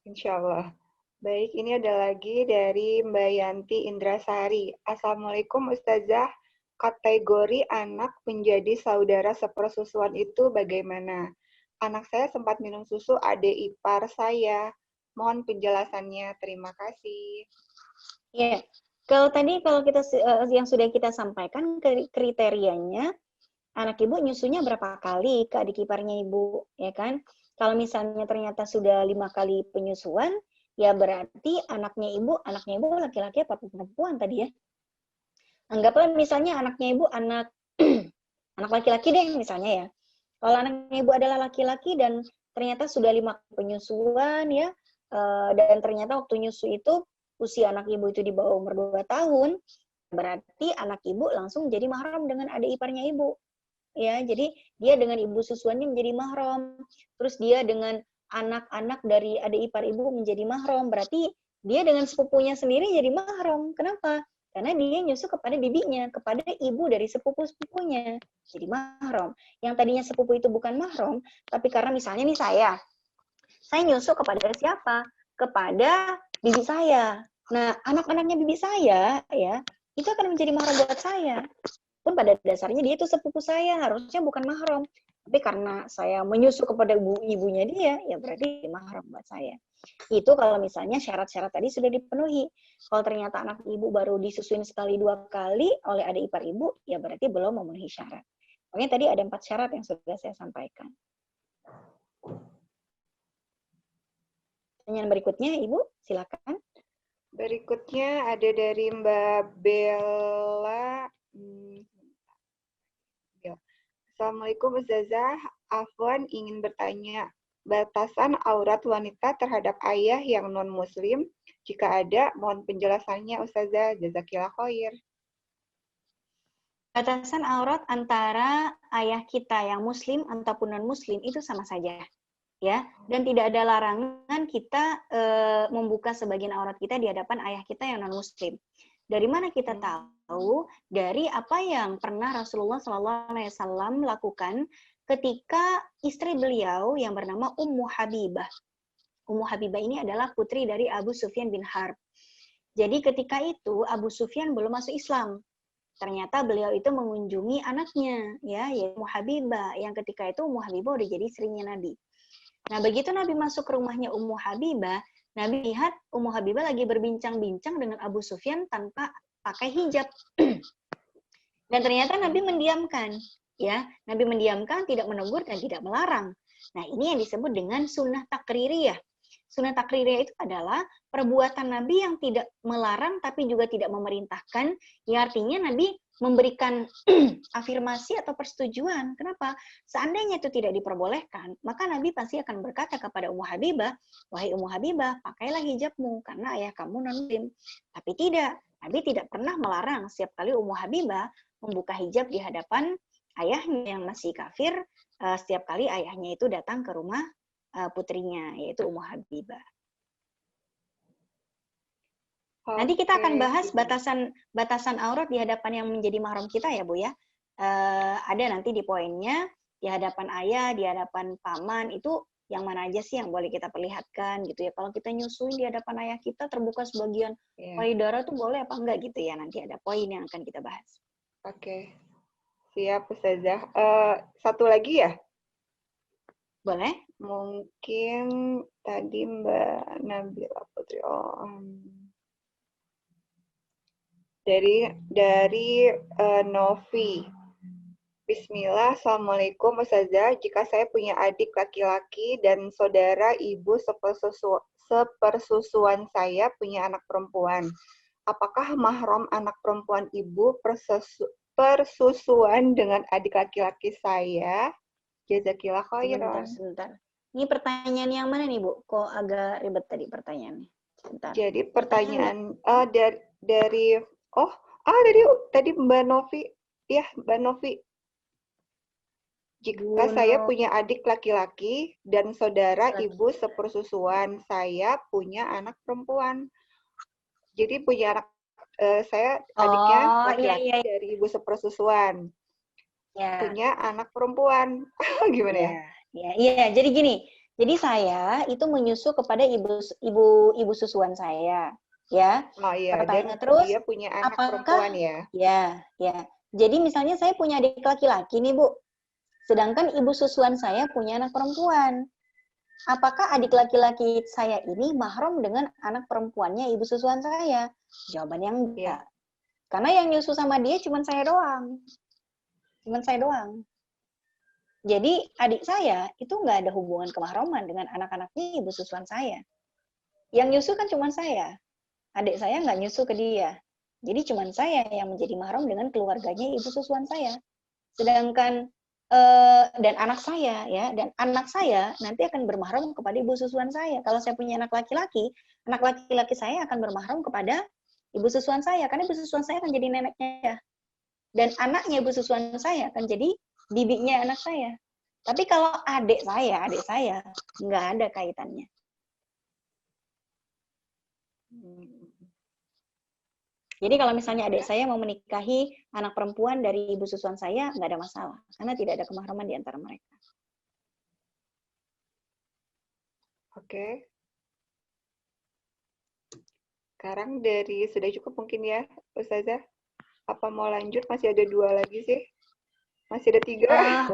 Insya Allah. Baik, ini ada lagi dari Mbak Yanti Indrasari. Assalamualaikum Ustazah, kategori anak menjadi saudara sepersusuan itu bagaimana? Anak saya sempat minum susu adik ipar saya. Mohon penjelasannya, terima kasih. Ya, kalau kita yang sudah kita sampaikan kriterianya, anak Ibu nyusunya berapa kali ke adik iparnya Ibu, ya kan? Kalau misalnya ternyata sudah 5 kali penyusuan, ya berarti anaknya Ibu laki-laki apa perempuan tadi ya? Anggaplah misalnya anaknya Ibu anak laki-laki deh misalnya ya. Kalau anaknya Ibu adalah laki-laki dan ternyata sudah 5 penyusuan ya, dan ternyata waktu nyusu itu usia anak Ibu itu di bawah umur 2 tahun, berarti anak Ibu langsung jadi mahram dengan adik iparnya Ibu. Ya, jadi dia dengan ibu susuannya menjadi mahram. Terus dia dengan anak-anak dari adik ipar Ibu menjadi mahram. Berarti dia dengan sepupunya sendiri jadi mahram. Kenapa? Karena dia nyusu kepada bibinya, kepada ibu dari sepupu-sepupunya. Jadi mahram. Yang tadinya sepupu itu bukan mahram, tapi karena misalnya nih saya nyusu kepada siapa? Kepada bibi saya. Nah, anak-anaknya bibi saya ya, itu akan menjadi mahram buat saya. Pun pada dasarnya dia itu sepupu saya, harusnya bukan mahram. Tapi karena saya menyusu kepada ibunya dia, ya berarti mahram buat saya. Itu kalau misalnya syarat-syarat tadi sudah dipenuhi. Kalau ternyata anak ibu baru disusuin sekali 2 kali oleh adik ipar ibu, ya berarti belum memenuhi syarat. Makanya tadi ada 4 syarat yang sudah saya sampaikan. Pertanyaan berikutnya, Ibu, silakan. Berikutnya ada dari Mbak Bella. Assalamualaikum Ustazah, Afwan ingin bertanya, batasan aurat wanita terhadap ayah yang non-muslim? Jika ada, mohon penjelasannya Ustazah, jazakillah khair. Batasan aurat antara ayah kita yang muslim ataupun non-muslim itu sama saja. Ya, dan tidak ada larangan kita membuka sebagian aurat kita di hadapan ayah kita yang non-muslim. Dari mana kita tahu? Dari apa yang pernah Rasulullah SAW lakukan ketika istri beliau yang bernama Ummu Habibah Ummu Habibah ini adalah putri dari Abu Sufyan bin Harb. Jadi ketika itu Abu Sufyan belum masuk Islam. Ternyata beliau itu mengunjungi anaknya, ya, yaitu Ummu Habibah. Yang ketika itu Ummu Habibah udah jadi istrinya Nabi. Nah, begitu Nabi masuk ke rumahnya Ummu Habibah, Nabi lihat Ummu Habibah lagi berbincang-bincang dengan Abu Sufyan tanpa pakai hijab. Dan ternyata Nabi mendiamkan, ya. Nabi mendiamkan, tidak menegur dan tidak melarang. Nah, ini yang disebut dengan sunnah takririyah. Sunnah takririyah itu adalah perbuatan Nabi yang tidak melarang tapi juga tidak memerintahkan. Ya, artinya Nabi memberikan afirmasi atau persetujuan. Kenapa? Seandainya itu tidak diperbolehkan, maka Nabi pasti akan berkata kepada Ummu Habibah, wahai Ummu Habibah, pakailah hijabmu karena ayah kamu non-muslim. Tapi tidak, Nabi tidak pernah melarang. Setiap kali Ummu Habibah membuka hijab di hadapan ayahnya yang masih kafir, setiap kali ayahnya itu datang ke rumah putrinya, yaitu Ummu Habibah. Nanti kita akan bahas batasan aurat di hadapan yang menjadi mahram kita ya Bu ya. Ada nanti di poinnya, di hadapan ayah, di hadapan paman, itu yang mana aja sih yang boleh kita perlihatkan gitu ya. Kalau kita nyusuin di hadapan ayah kita terbuka sebagian payudara tuh boleh apa enggak gitu ya. Nanti ada poin yang akan kita bahas. Oke. Siap Ustazah. Satu lagi ya? Boleh? Mungkin tadi Mbak Nabila Putri. Dari Novi. Bismillah, Assalamualaikum Ustazah. Jika saya punya adik laki-laki dan saudara ibu sepersusuan saya punya anak perempuan, apakah mahram anak perempuan ibu persusuan dengan adik laki-laki saya? Jazakillah khairan. Sebentar. Ini pertanyaan yang mana nih Bu? Kok agak ribet tadi pertanyaannya? Sebentar. Jadi pertanyaan dari tadi Mbak Novi. Ya, Mbak Novi. Jika saya punya adik laki-laki dan saudara ibu sepersusuan, saya punya anak perempuan. Jadi punya anak saya adiknya laki-laki dari ibu sepersusuan. Punya anak perempuan. Gimana ya? Iya, jadi gini. Jadi saya itu menyusu kepada ibu susuan saya, ya. Oh iya, dan terus dia punya anak perempuan ya. Ya. Jadi misalnya saya punya adik laki-laki nih, Bu. Sedangkan ibu susuan saya punya anak perempuan. Apakah adik laki-laki saya ini mahram dengan anak perempuannya ibu susuan saya? Jawabannya enggak. Karena yang nyusu sama dia cuma saya doang. Jadi adik saya itu nggak ada hubungan kemahraman dengan anak-anaknya ibu susuan saya. Yang nyusu kan cuma saya. Adik saya nggak nyusu ke dia. Jadi cuma saya yang menjadi mahram dengan keluarganya ibu susuan saya. Sedangkan dan anak saya nanti akan bermahram kepada ibu susuan saya. Kalau saya punya anak laki-laki saya akan bermahram kepada ibu susuan saya karena ibu susuan saya akan jadi neneknya. Dan anaknya ibu susuan saya akan jadi bibinya anak saya. Tapi kalau adik saya nggak ada kaitannya. Jadi kalau misalnya adik saya mau menikahi anak perempuan dari ibu susuan saya, nggak ada masalah. Karena tidak ada kemahraman di antara mereka. Oke. Sekarang sudah cukup mungkin ya, Ustazah? Apa mau lanjut? Masih ada 2 lagi sih. Masih ada 3.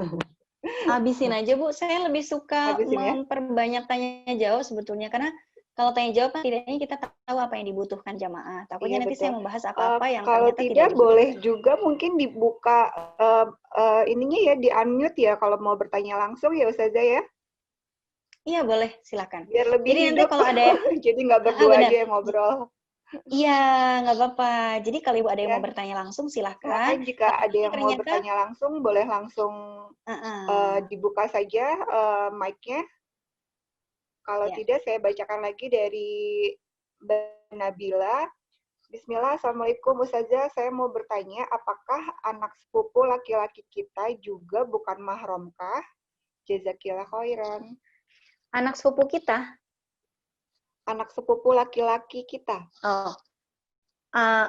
Habisin aja, Bu. Saya lebih suka memperbanyak tanya jawab sebetulnya. Karena kalau tanya jawab kan tidaknya kita tahu apa yang dibutuhkan jamaah. Takutnya nanti saya membahas apa-apa yang kalau ternyata tidak boleh juga mungkin dibuka ininya ya, di-unmute ya kalau mau bertanya langsung ya Ustazah ya. Iya, boleh. Silakan. Biar lebih jadi hidup. Nanti kalau ada jadi nggak berdua aja yang ngobrol. Iya, nggak apa-apa. Jadi kalau Ibu ada yang mau bertanya langsung, silahkan. Jika ada yang mau bertanya langsung, boleh langsung dibuka saja mic-nya. Kalau tidak, saya bacakan lagi dari Mbak Nabila. Bismillah, Assalamualaikum Ustazah. Saya mau bertanya, apakah anak sepupu laki-laki kita juga bukan mahramkah? Jazakillah khairan. Anak sepupu kita? Anak sepupu laki-laki kita.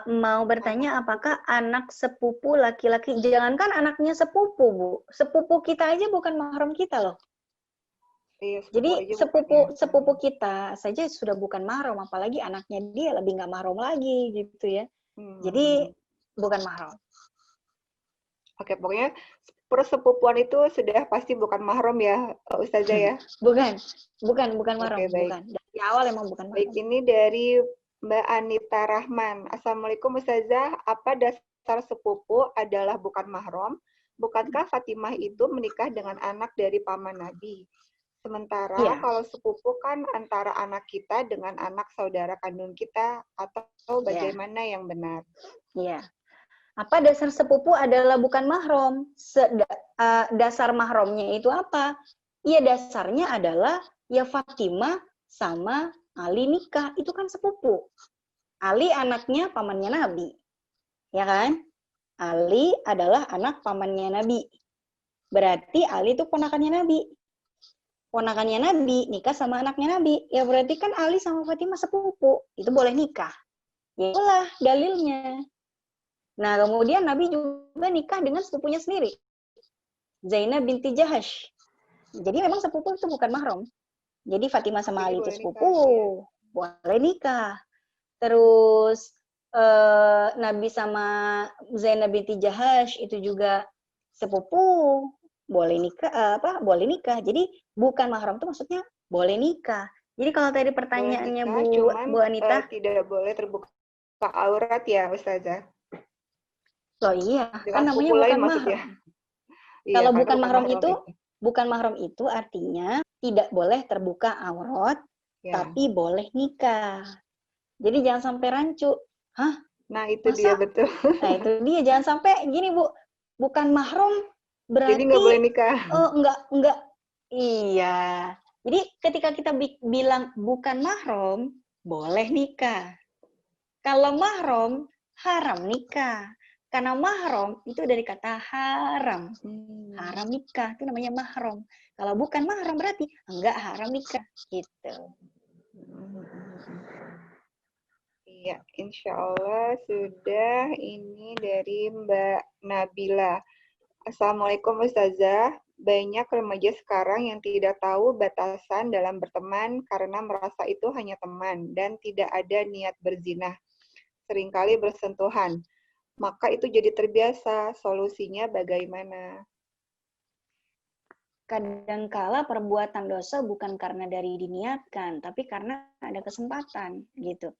Mau bertanya apakah anak sepupu laki-laki, jangankan anaknya sepupu, Bu. Sepupu kita aja bukan mahram kita loh. Iya, Jadi aja bukan ya. sepupu kita saja sudah bukan mahram, apalagi anaknya dia lebih nggak mahram lagi gitu ya. Jadi bukan mahram. Oke, pokoknya persepupuan itu sudah pasti bukan mahram ya, Ustazah ya? Bukan mahram, Oke, baik. bukan. Dari awal emang bukan mahram. Baik, ini dari Mbak Anita Rahman. Assalamualaikum Ustazah, apa dasar sepupu adalah bukan mahram? Bukankah Fatimah itu menikah dengan anak dari paman Nabi? Sementara kalau sepupu kan antara anak kita dengan anak saudara kandung kita, atau bagaimana yang benar? Iya. Apa dasar sepupu adalah bukan mahram? Dasar mahramnya itu apa? Iya, dasarnya adalah ya Fatimah sama Ali nikah, itu kan sepupu. Ali anaknya pamannya Nabi, ya kan? Ali adalah anak pamannya Nabi. Berarti Ali itu ponakannya Nabi. Ponakannya Nabi nikah sama anaknya Nabi. Ya berarti kan Ali sama Fatimah sepupu. Itu boleh nikah. Ya itulah dalilnya. Nah, kemudian Nabi juga nikah dengan sepupunya sendiri. Zainab binti Jahash. Jadi memang sepupu itu bukan mahram. Jadi Fatimah sama Ali itu sepupu, boleh nikah. Terus Nabi sama Zainab binti Jahash itu juga sepupu, boleh nikah boleh nikah. Jadi bukan mahram itu maksudnya boleh nikah. Jadi kalau tadi pertanyaannya Bu Anita, tidak boleh terbuka aurat ya Ustazah? Oh iya, Dengan kan namanya bukan mahram. Kalau bukan mahram itu artinya tidak boleh terbuka aurat, tapi boleh nikah. Jadi jangan sampai rancu. Hah? Nah, itu dia betul. Nah, itu dia. Jangan sampai gini, Bu. Bukan mahram berarti jadi nggak boleh nikah. Oh, enggak. Iya. Jadi ketika kita bilang bukan mahram, boleh nikah. Kalau mahram, haram nikah. Karena mahram itu dari kata haram. Haram nikah, itu namanya mahram. Kalau bukan mahram berarti enggak haram nikah. Gitu. Iya, insya Allah sudah. Ini dari Mbak Nabila. Assalamualaikum Ustazah. Banyak remaja sekarang yang tidak tahu batasan dalam berteman karena merasa itu hanya teman dan tidak ada niat berzina. Seringkali bersentuhan. Maka itu jadi terbiasa. Solusinya bagaimana? Kadangkala perbuatan dosa bukan karena dari diniatkan, tapi karena ada kesempatan gitu.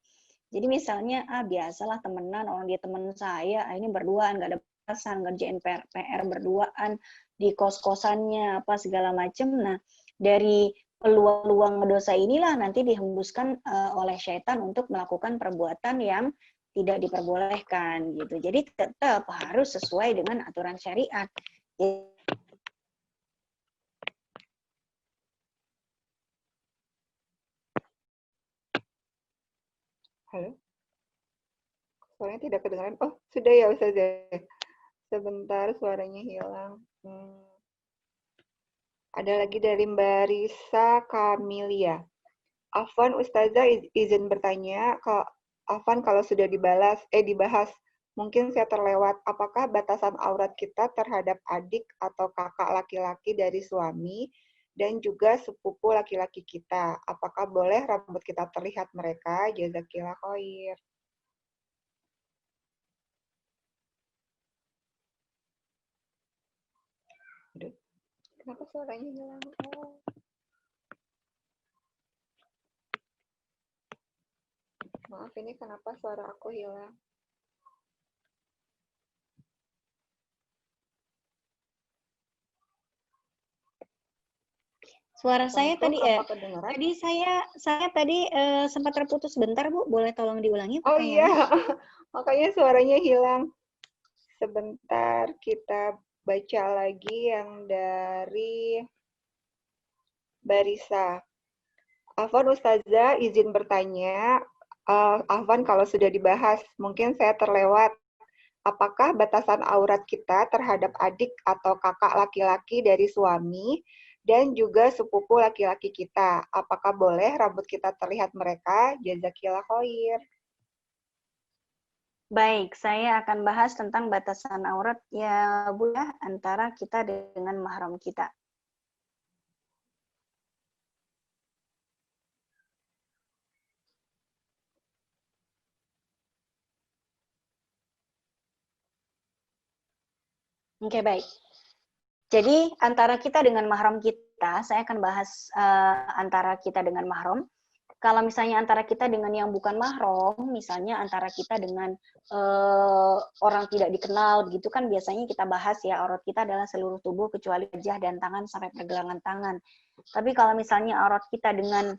Jadi misalnya, biasalah temenan, orang dia teman saya, ini berduaan, nggak ada batasan, ngerjain PR berduaan, di kos-kosannya, apa segala macam. Nah, dari peluang-peluang dosa inilah nanti dihembuskan oleh syaitan untuk melakukan perbuatan yang tidak diperbolehkan gitu. Jadi tetap harus sesuai dengan aturan syariat. Halo? Suaranya tidak kedengaran. Oh, sudah ya Ustazah. Sebentar, suaranya hilang. Ada lagi dari Mbak Risa Kamilia. Afwan, Ustazah izin bertanya, Afwan kalau sudah dibahas, mungkin saya terlewat, apakah batasan aurat kita terhadap adik atau kakak laki-laki dari suami dan juga sepupu laki-laki kita? Apakah boleh rambut kita terlihat mereka? Jazakillah khair. Kenapa suaranya hilang? Maaf, ini kenapa suara aku hilang? Suara saya tadi saya tadi sempat terputus sebentar, Bu. Boleh tolong diulangi Oh pertanyaannya? iya, makanya suaranya hilang. Sebentar, kita baca lagi yang dari Barisa. Afwan Ustazah, izin bertanya. Afwan kalau sudah dibahas, mungkin saya terlewat. Apakah batasan aurat kita terhadap adik atau kakak laki-laki dari suami dan juga sepupu laki-laki kita? Apakah boleh rambut kita terlihat mereka? Jazakillah khair. Baik, saya akan bahas tentang batasan aurat ya Bu ya antara kita dengan mahram kita. Oke, baik. Jadi antara kita dengan mahram kita, saya akan bahas antara kita dengan mahram. Kalau misalnya antara kita dengan yang bukan mahram, misalnya antara kita dengan orang tidak dikenal, begitu kan biasanya kita bahas ya, aurat kita adalah seluruh tubuh kecuali wajah dan tangan sampai pergelangan tangan. Tapi kalau misalnya aurat kita dengan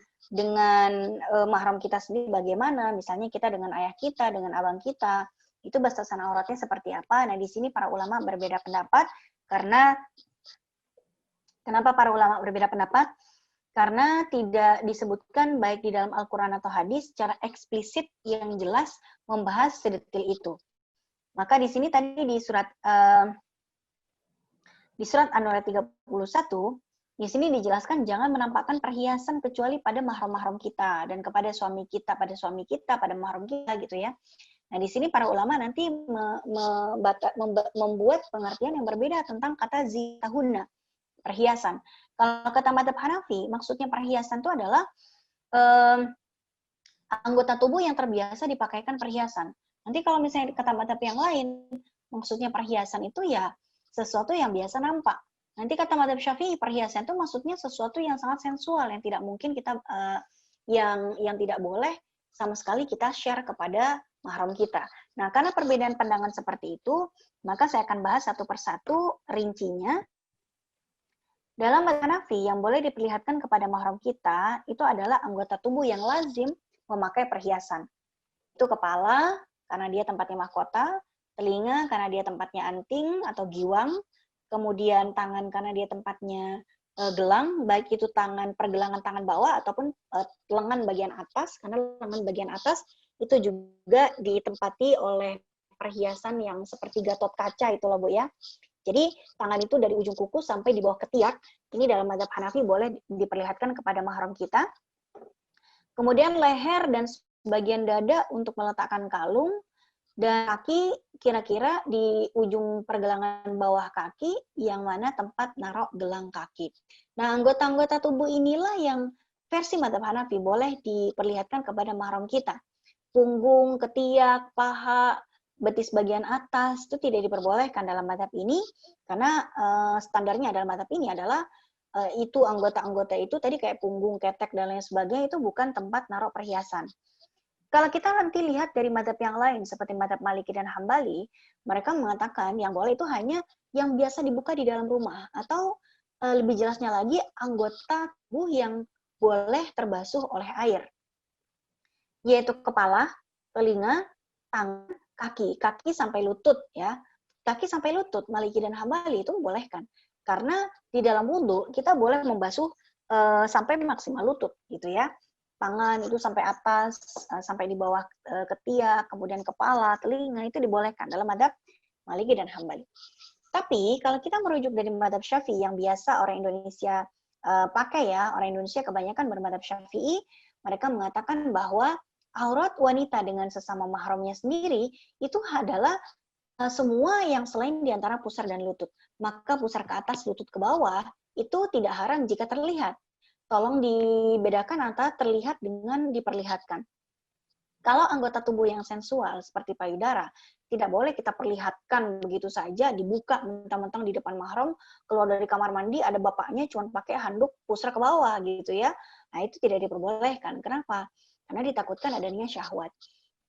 mahram kita sendiri bagaimana? Misalnya kita dengan ayah kita, dengan abang kita, itu batasan auratnya seperti apa? Nah, di sini para ulama berbeda pendapat karena kenapa para ulama berbeda pendapat? Karena tidak disebutkan baik di dalam Al-Quran atau hadis secara eksplisit yang jelas membahas sedetail itu. Maka di sini tadi di surat An-Nur 31, di sini dijelaskan jangan menampakkan perhiasan kecuali pada mahram-mahram kita dan kepada suami kita, pada mahram kita gitu ya. Nah, di sini para ulama nanti membuat pengertian yang berbeda tentang kata zitahunna, perhiasan. Kalau kata madzhab Hanafi, maksudnya perhiasan itu adalah anggota tubuh yang terbiasa dipakaikan perhiasan. Nanti kalau misalnya kata madzhab yang lain, maksudnya perhiasan itu ya sesuatu yang biasa nampak. Nanti kata madzhab Syafi'i, perhiasan itu maksudnya sesuatu yang sangat sensual, yang tidak mungkin kita, yang tidak boleh sama sekali kita share kepada mahram kita. Nah, karena perbedaan pandangan seperti itu, maka saya akan bahas satu persatu rincinya. Dalam madzhab Hanafi, yang boleh diperlihatkan kepada mahram kita, itu adalah anggota tubuh yang lazim memakai perhiasan. Itu kepala, karena dia tempatnya mahkota, telinga, karena dia tempatnya anting atau giwang, kemudian tangan, karena dia tempatnya gelang, baik itu pergelangan tangan bawah, ataupun lengan bagian atas, karena lengan bagian atas itu juga ditempati oleh perhiasan yang seperti gatot kaca itu loh Bu ya. Jadi tangan itu dari ujung kuku sampai di bawah ketiak, ini dalam madzhab Hanafi boleh diperlihatkan kepada mahram kita. Kemudian leher dan bagian dada untuk meletakkan kalung, dan kaki kira-kira di ujung pergelangan bawah kaki yang mana tempat naruh gelang kaki. Nah, anggota-anggota tubuh inilah yang versi madzhab Hanafi boleh diperlihatkan kepada mahram kita. Punggung, ketiak, paha, betis bagian atas itu tidak diperbolehkan dalam madzhab ini karena standarnya dalam madzhab ini adalah itu anggota-anggota itu tadi kayak punggung, ketek dan lain sebagainya itu bukan tempat naruh perhiasan. Kalau kita nanti lihat dari madzhab yang lain seperti madzhab Maliki dan Hambali, mereka mengatakan yang boleh itu hanya yang biasa dibuka di dalam rumah atau lebih jelasnya lagi anggota tubuh yang boleh terbasuh oleh air, yaitu kepala, telinga, tangan, kaki sampai lutut ya. Kaki sampai lutut, Maliki dan Hambali itu membolehkan. Karena di dalam wudhu kita boleh membasuh sampai maksimal lutut gitu ya. Tangan itu sampai atas, sampai di bawah ketiak, kemudian kepala, telinga itu dibolehkan dalam madzhab Maliki dan Hambali. Tapi kalau kita merujuk dari madzhab Syafi'i yang biasa orang Indonesia pakai ya, orang Indonesia kebanyakan bermadzhab Syafi'i, mereka mengatakan bahwa aurat wanita dengan sesama mahramnya sendiri itu adalah semua yang selain di antara pusar dan lutut. Maka pusar ke atas, lutut ke bawah itu tidak haram jika terlihat. Tolong dibedakan antara terlihat dengan diperlihatkan. Kalau anggota tubuh yang sensual seperti payudara, tidak boleh kita perlihatkan begitu saja, dibuka mentang-mentang di depan mahram, keluar dari kamar mandi ada bapaknya cuma pakai handuk pusar ke bawah gitu ya. Nah, itu tidak diperbolehkan. Kenapa? Karena ditakutkan adanya syahwat.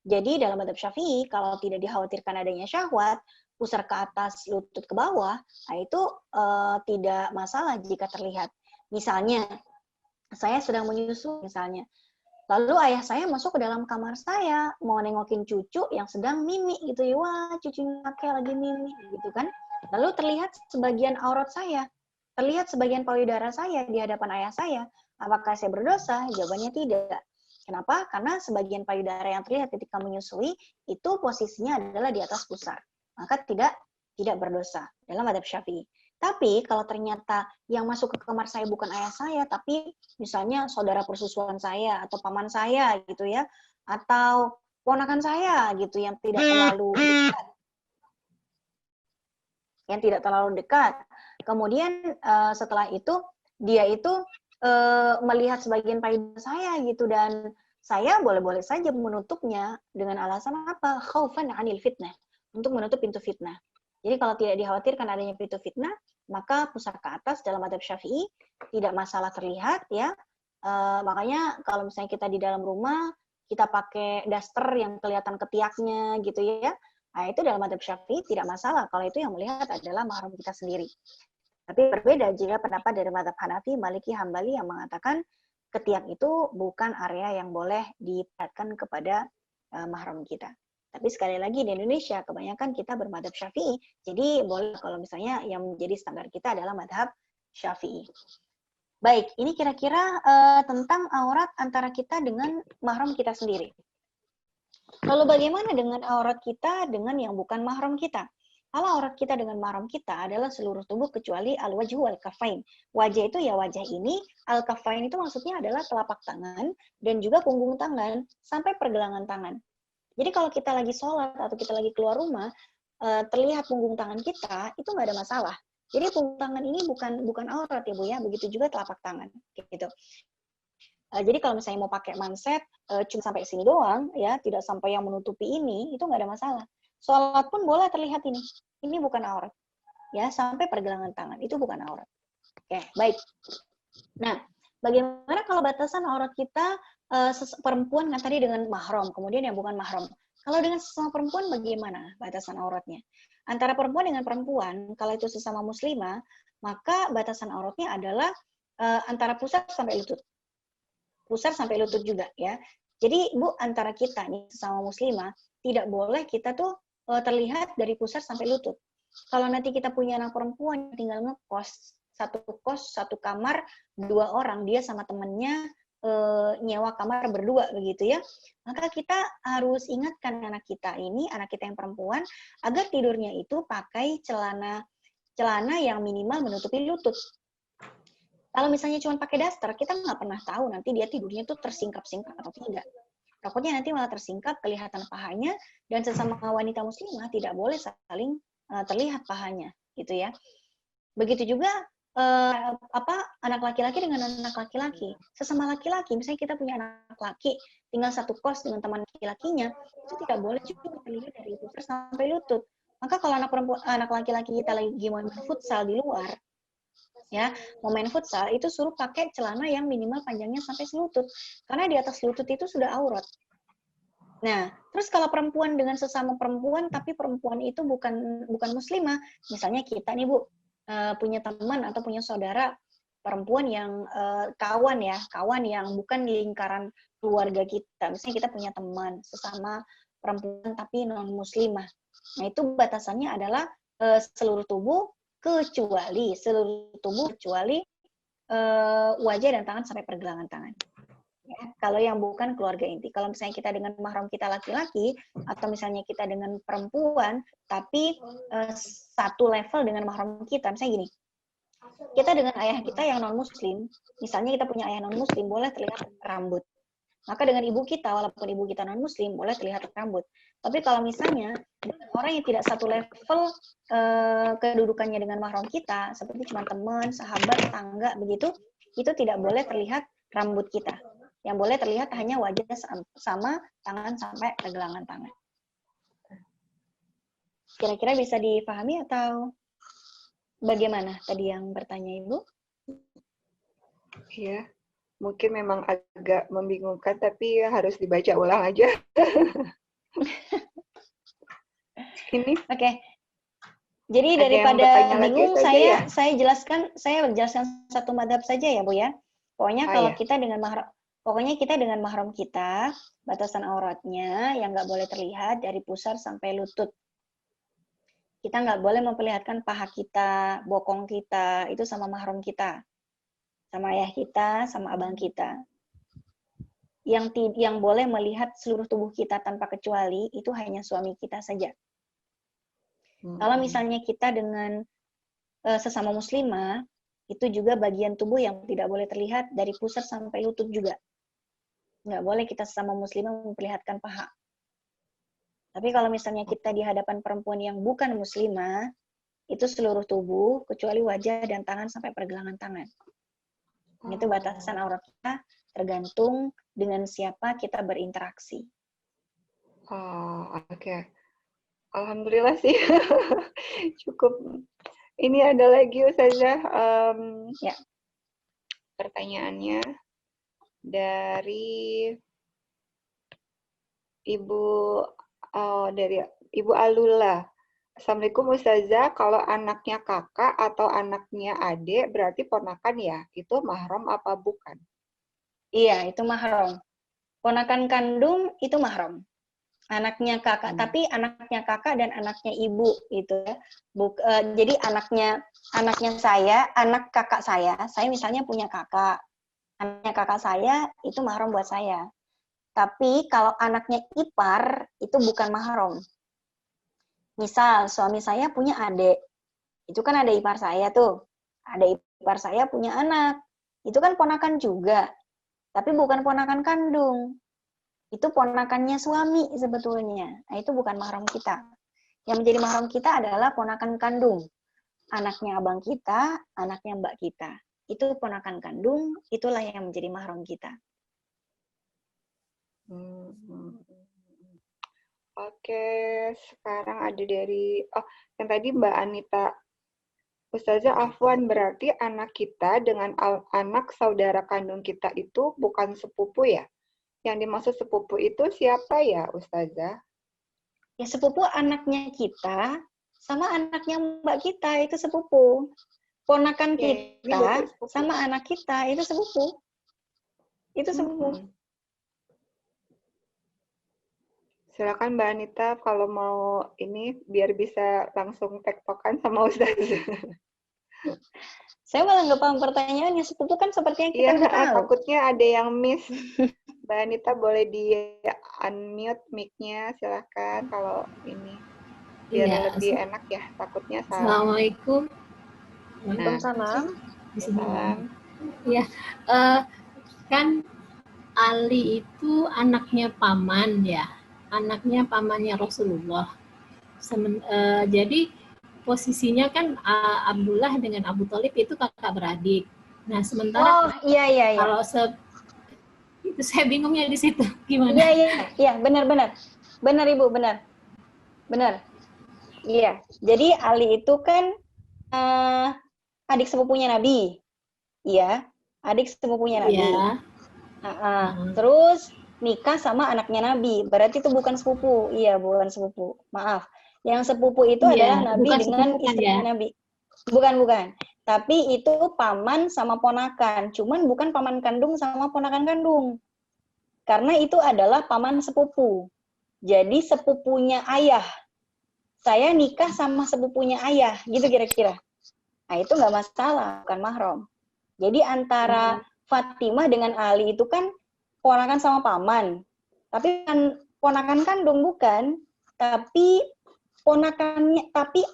Jadi dalam madzhab Syafi'i, kalau tidak dikhawatirkan adanya syahwat, pusar ke atas, lutut ke bawah, nah itu tidak masalah jika terlihat. Misalnya, saya sedang menyusu misalnya, lalu ayah saya masuk ke dalam kamar saya, mau nengokin cucu yang sedang mimi gitu ya, wah cucunya kayak lagi mimi gitu kan. Lalu terlihat sebagian aurat saya, terlihat sebagian payudara saya di hadapan ayah saya. Apakah saya berdosa? Jawabannya tidak. Kenapa? Karena sebagian payudara yang terlihat ketika menyusui itu posisinya adalah di atas pusar. Maka tidak berdosa dalam madzhab Syafi'i. Tapi kalau ternyata yang masuk ke kamar saya bukan ayah saya, tapi misalnya saudara persusuan saya atau paman saya gitu ya, atau ponakan saya gitu yang tidak terlalu dekat. Kemudian setelah itu dia itu melihat sebagian payudara saya gitu, dan saya boleh-boleh saja menutupnya dengan alasan apa? Khaufan 'anil fitnah, untuk menutup pintu fitnah. Jadi kalau tidak dikhawatirkan adanya pintu fitnah, maka pusar ke atas dalam madzhab Syafi'i tidak masalah terlihat ya. Makanya kalau misalnya kita di dalam rumah, kita pakai daster yang kelihatan ketiaknya gitu ya. Nah, itu dalam madzhab Syafi'i tidak masalah kalau itu yang melihat adalah mahram kita sendiri. Tapi berbeda jika pendapat dari madzhab Hanafi, Maliki, Hambali yang mengatakan ketiak itu bukan area yang boleh diperlihatkan kepada mahram kita. Tapi sekali lagi di Indonesia kebanyakan kita bermadzhab Syafi'i, jadi boleh kalau misalnya yang menjadi standar kita adalah madzhab Syafi'i. Baik, ini kira-kira tentang aurat antara kita dengan mahram kita sendiri. Lalu bagaimana dengan aurat kita dengan yang bukan mahram kita? Kalau aurat kita dengan mahram kita adalah seluruh tubuh kecuali al-wajhu wal-kafain. Wajah itu ya wajah ini, al-kafain itu maksudnya adalah telapak tangan dan juga punggung tangan sampai pergelangan tangan. Jadi kalau kita lagi sholat atau kita lagi keluar rumah, terlihat punggung tangan kita, itu nggak ada masalah. Jadi punggung tangan ini bukan aurat ya Bu ya, begitu juga telapak tangan. Gitu. Jadi kalau misalnya mau pakai manset, cuma sampai sini doang, ya tidak sampai yang menutupi ini, itu nggak ada masalah. Sholat pun boleh terlihat ini bukan aurat. Ya, sampai pergelangan tangan, itu bukan aurat. Oke, baik. Nah, bagaimana kalau batasan aurat kita perempuan kan tadi dengan mahram, kemudian yang bukan mahram. Kalau dengan sesama perempuan bagaimana batasan auratnya? Antara perempuan dengan perempuan, kalau itu sesama muslimah, maka batasan auratnya adalah antara pusar sampai lutut. Pusar sampai lutut juga ya. Jadi Bu, antara kita nih sesama muslimah, tidak boleh kita tuh terlihat dari pusar sampai lutut. Kalau nanti kita punya anak perempuan tinggal ngekos, satu kamar, 2 orang, dia sama temennya nyewa kamar berdua begitu ya, maka kita harus ingatkan anak kita yang perempuan agar tidurnya itu pakai celana yang minimal menutupi lutut. Kalau misalnya cuma pakai daster, kita nggak pernah tahu nanti dia tidurnya tuh tersingkap-singkap atau tidak. Takutnya nanti malah tersingkap, kelihatan pahanya, dan sesama wanita muslimah tidak boleh saling terlihat pahanya, gitu ya. Begitu juga anak laki-laki dengan anak laki-laki. Sesama laki-laki, misalnya kita punya anak laki, tinggal satu kos dengan teman laki-lakinya, itu tidak boleh juga terlihat dari pusar sampai lutut. Maka kalau anak laki-laki kita lagi main futsal di luar, ya, mau main futsal, itu suruh pakai celana yang minimal panjangnya sampai selutut. Karena di atas lutut itu sudah aurat. Nah, terus kalau perempuan dengan sesama perempuan, tapi perempuan itu bukan muslimah, misalnya kita nih Bu, punya teman atau punya saudara perempuan yang kawan yang bukan di lingkaran keluarga kita. Misalnya kita punya teman sesama perempuan tapi non muslimah. Nah, itu batasannya adalah seluruh tubuh kecuali wajah dan tangan sampai pergelangan tangan. Ya, kalau yang bukan keluarga inti. Kalau misalnya kita dengan mahram kita laki-laki, atau misalnya kita dengan perempuan, tapi satu level dengan mahram kita, misalnya gini, kita dengan ayah kita yang non-muslim, misalnya kita punya ayah non-muslim, boleh terlihat rambut. Maka dengan ibu kita, walaupun ibu kita non-muslim, boleh terlihat rambut. Tapi kalau misalnya orang yang tidak satu level kedudukannya dengan mahram kita, seperti cuma teman, sahabat, tetangga, begitu, itu tidak boleh terlihat rambut kita. Yang boleh terlihat hanya wajah sama tangan sampai pergelangan tangan. Kira-kira bisa dipahami atau bagaimana tadi yang bertanya Ibu? Iya, mungkin memang agak membingungkan, tapi harus dibaca ulang aja. Ini. Oke. Jadi daripada bingung, saya jelaskan satu madhab saja ya Bu ya. Pokoknya kalau kita dengan mahram kita, batasan auratnya yang nggak boleh terlihat dari pusar sampai lutut. Kita nggak boleh memperlihatkan paha kita, bokong kita, itu sama mahram kita. Sama ayah kita, sama abang kita. Yang boleh melihat seluruh tubuh kita tanpa kecuali, itu hanya suami kita saja. Kalau misalnya kita dengan sesama muslimah, itu juga bagian tubuh yang tidak boleh terlihat dari pusar sampai lutut juga. Nggak boleh kita sesama muslimah memperlihatkan paha. Tapi kalau misalnya kita di hadapan perempuan yang bukan muslimah, itu seluruh tubuh, kecuali wajah dan tangan sampai pergelangan tangan. Itu batasan aurat kita, tergantung dengan siapa kita berinteraksi. Oh, oke. Alhamdulillah sih. Cukup. Ini ada lagi Ustazah. Ya. Pertanyaannya dari Ibu Alula. Assalamualaikum Ustazah, kalau anaknya kakak atau anaknya adik berarti ponakan ya? Itu mahram apa bukan? Iya, itu mahram. Ponakan kandung itu mahram. Anaknya kakak, tapi anaknya kakak dan anaknya ibu itu ya. Jadi anaknya saya, anak kakak saya misalnya punya kakak. Anaknya kakak saya itu mahram buat saya. Tapi kalau anaknya ipar itu bukan mahram. Misal suami saya punya adik. Itu kan ada ipar saya tuh. Ada ipar saya punya anak. Itu kan ponakan juga. Tapi bukan ponakan kandung. Itu ponakannya suami sebetulnya. Nah, itu bukan mahram kita. Yang menjadi mahram kita adalah ponakan kandung. Anaknya abang kita, anaknya mbak kita. Itu ponakan kandung, itulah yang menjadi mahram kita. Oke, sekarang ada dari, yang tadi Mbak Anita. Ustazah Afwan, berarti anak kita dengan anak saudara kandung kita itu bukan sepupu ya? Yang dimaksud sepupu itu siapa ya, Ustazah? Ya sepupu anaknya kita sama anaknya mbak kita itu sepupu. Ponakan kita sama anak kita itu sepupu. Itu sepupu. Silakan Mbak Anita kalau mau ini biar bisa langsung tektokan sama Ustazah. Saya malah nggak paham pertanyaannya. Sepupu kan seperti yang kita udah tahu. Takutnya ada yang miss. Mbak Anita boleh di unmute mic-nya, silahkan kalau ini biar lebih enak ya. Takutnya salah. Assalamualaikum. Waalaikumsalam. Salam. Ya, kan Ali itu anaknya paman ya, anaknya pamannya Rasulullah. Jadi posisinya kan Abdullah dengan Abu Thalib itu kakak beradik. Nah sementara iya. Kalau itu saya bingungnya di situ gimana? Iya benar Ibu benar. Iya, jadi Ali itu kan adik sepupunya Nabi, iya, adik sepupunya Nabi. Iya. Terus nikah sama anaknya Nabi, berarti itu bukan sepupu, iya bukan sepupu, maaf. Yang sepupu itu adalah Nabi dengan istrinya Nabi. Bukan. Tapi itu paman sama ponakan. Cuman bukan paman kandung sama ponakan kandung. Karena itu adalah paman sepupu. Jadi sepupunya ayah. Saya nikah sama sepupunya ayah. Gitu kira-kira. Nah itu nggak masalah. Bukan mahram. Jadi antara Fatimah dengan Ali itu kan ponakan sama paman. Tapi kan ponakan kandung bukan. Tapi ponakannya, tapi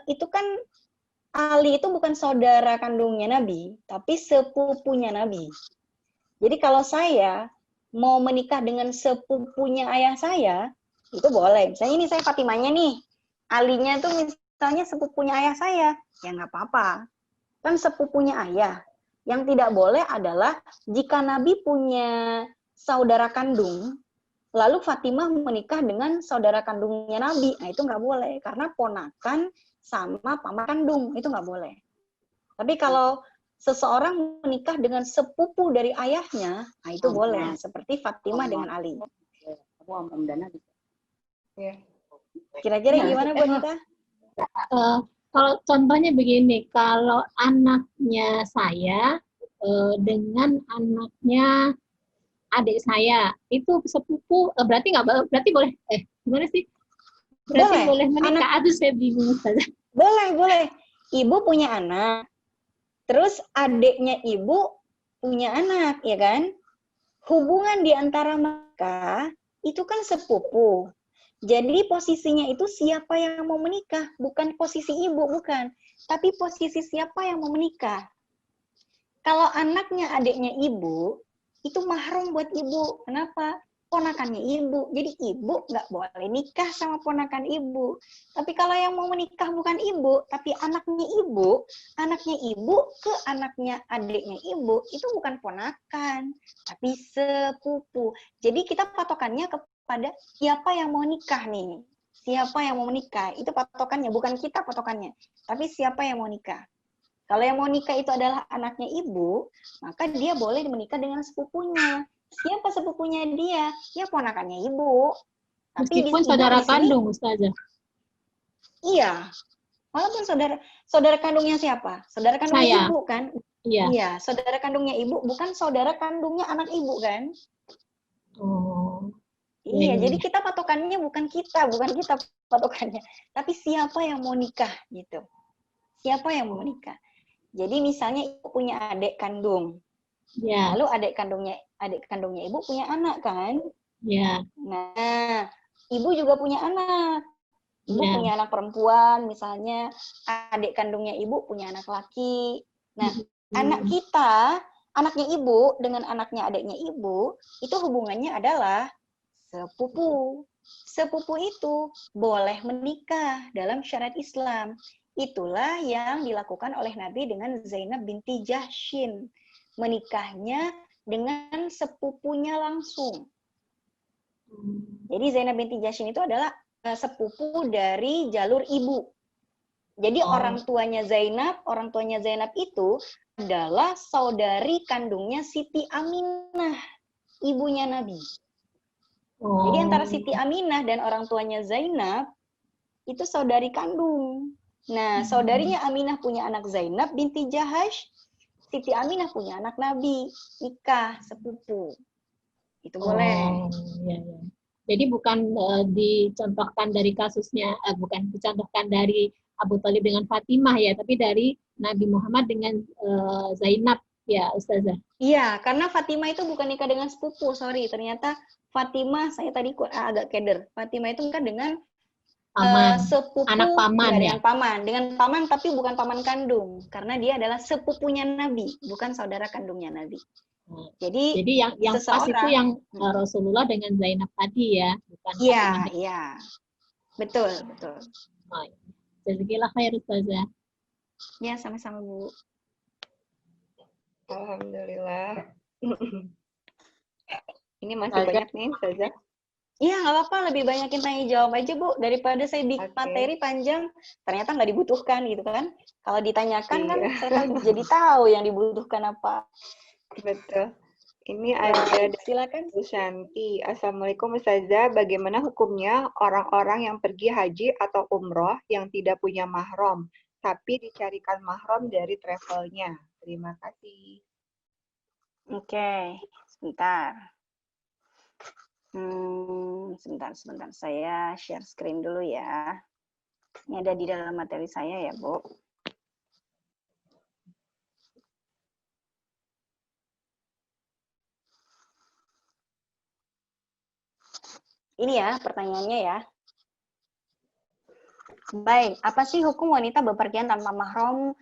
itu kan Ali itu bukan saudara kandungnya Nabi, tapi sepupunya Nabi. Jadi kalau saya mau menikah dengan sepupunya ayah saya, itu boleh. Misalnya ini saya Fatimahnya nih, Alinya itu misalnya sepupunya ayah saya, ya nggak apa-apa. Kan sepupunya ayah. Yang tidak boleh adalah jika Nabi punya saudara kandung, lalu Fatimah menikah dengan saudara kandungnya Nabi. Nah, itu nggak boleh. Karena ponakan sama paman kandung. Itu nggak boleh. Tapi kalau seseorang menikah dengan sepupu dari ayahnya, nah itu boleh. Seperti Fatimah dengan Ali. Kira-kira gimana, Bu Anita? Kalau contohnya begini, kalau anaknya saya dengan anaknya adik saya itu sepupu, berarti boleh gimana sih? Berarti boleh menikah? Aduh saya bingung. Boleh. Ibu punya anak, terus adiknya ibu punya anak, ya kan? Hubungan di antara mereka itu kan sepupu. Jadi posisinya itu siapa yang mau menikah, bukan posisi ibu, bukan. Tapi posisi siapa yang mau menikah. Kalau anaknya adiknya ibu, itu mahram buat ibu. Kenapa? Ponakannya ibu. Jadi ibu nggak boleh nikah sama ponakan ibu. Tapi kalau yang mau menikah bukan ibu, tapi anaknya ibu ke anaknya adiknya ibu, itu bukan ponakan, tapi sepupu. Jadi kita patokannya ke pada siapa yang mau nikah nih. Siapa yang mau menikah, itu patokannya, bukan kita patokannya. Tapi siapa yang mau nikah. Kalau yang mau nikah itu adalah anaknya ibu, maka dia boleh menikah dengan sepupunya. Siapa sepupunya dia? Ya ponakannya ibu. Tapi Meskipun ibu saudara di sini, kandung, Ustazah. iya. Walaupun saudara kandungnya siapa? Saudara kandungnya Saya. ibu kan? Iya. Iya, saudara kandungnya ibu, bukan saudara kandungnya anak ibu kan? Oh. Iya, Iya. jadi kita patokannya bukan kita patokannya, tapi siapa yang mau nikah gitu. Siapa yang mau nikah. Jadi misalnya ibu punya adik kandung. Ya. Lalu adik kandungnya ibu punya anak kan? Ya. Nah, ibu juga punya anak. Ibu Ya. punya anak perempuan, misalnya adik kandungnya ibu punya anak laki. Nah, anak kita, anaknya ibu dengan anaknya adiknya ibu, itu hubungannya adalah sepupu. Sepupu itu boleh menikah dalam syariat Islam. Itulah yang dilakukan oleh Nabi dengan Zainab binti Jahsyin. Menikahnya dengan sepupunya langsung. Jadi Zainab binti Jahsyin itu adalah sepupu dari jalur ibu. Jadi orang tuanya Zainab itu adalah saudari kandungnya Siti Aminah, ibunya Nabi. Jadi antara Siti Aminah dan orang tuanya Zainab itu saudari kandung. Nah, saudarinya Aminah punya anak Zainab binti Jahash, Siti Aminah punya anak Nabi, nikah sepupu. Itu boleh. Ya, ya. Jadi bukan dicontohkan dari kasusnya, bukan dicontohkan dari Abu Thalib dengan Fatimah ya, tapi dari Nabi Muhammad dengan Zainab ya, Ustazah. Iya, karena Fatimah itu bukan nikah dengan sepupu, sorry. Ternyata Fatimah, saya tadi agak keder. Fatimah itu nikah dengan sepupu, anak paman ya? Dengan paman tapi bukan paman kandung. Karena dia adalah sepupunya Nabi, bukan saudara kandungnya Nabi. Jadi yang pas itu yang Rasulullah dengan Zainab tadi ya, bukan? Iya. Betul. Oh, jazakallah khair Ustazah. Ya, sama-sama Bu. Alhamdulillah. Ini masih banyak nih Ustazah. Iya, nggak apa-apa, lebih banyakin tanya jawab aja Bu, daripada saya bikin materi panjang, ternyata nggak dibutuhkan gitu kan. Kalau ditanyakan kan saya jadi tahu yang dibutuhkan apa. Betul. Ini ada silakan Bu Shanti. Assalamualaikum Ustazah, bagaimana hukumnya orang-orang yang pergi haji atau umroh yang tidak punya mahram, tapi dicarikan mahram dari travelnya? Terima kasih. Oke, sebentar. Sebentar. Saya share screen dulu ya. Ini ada di dalam materi saya ya, Bu. Ini ya pertanyaannya ya. Baik, apa sih hukum wanita bepergian tanpa mahram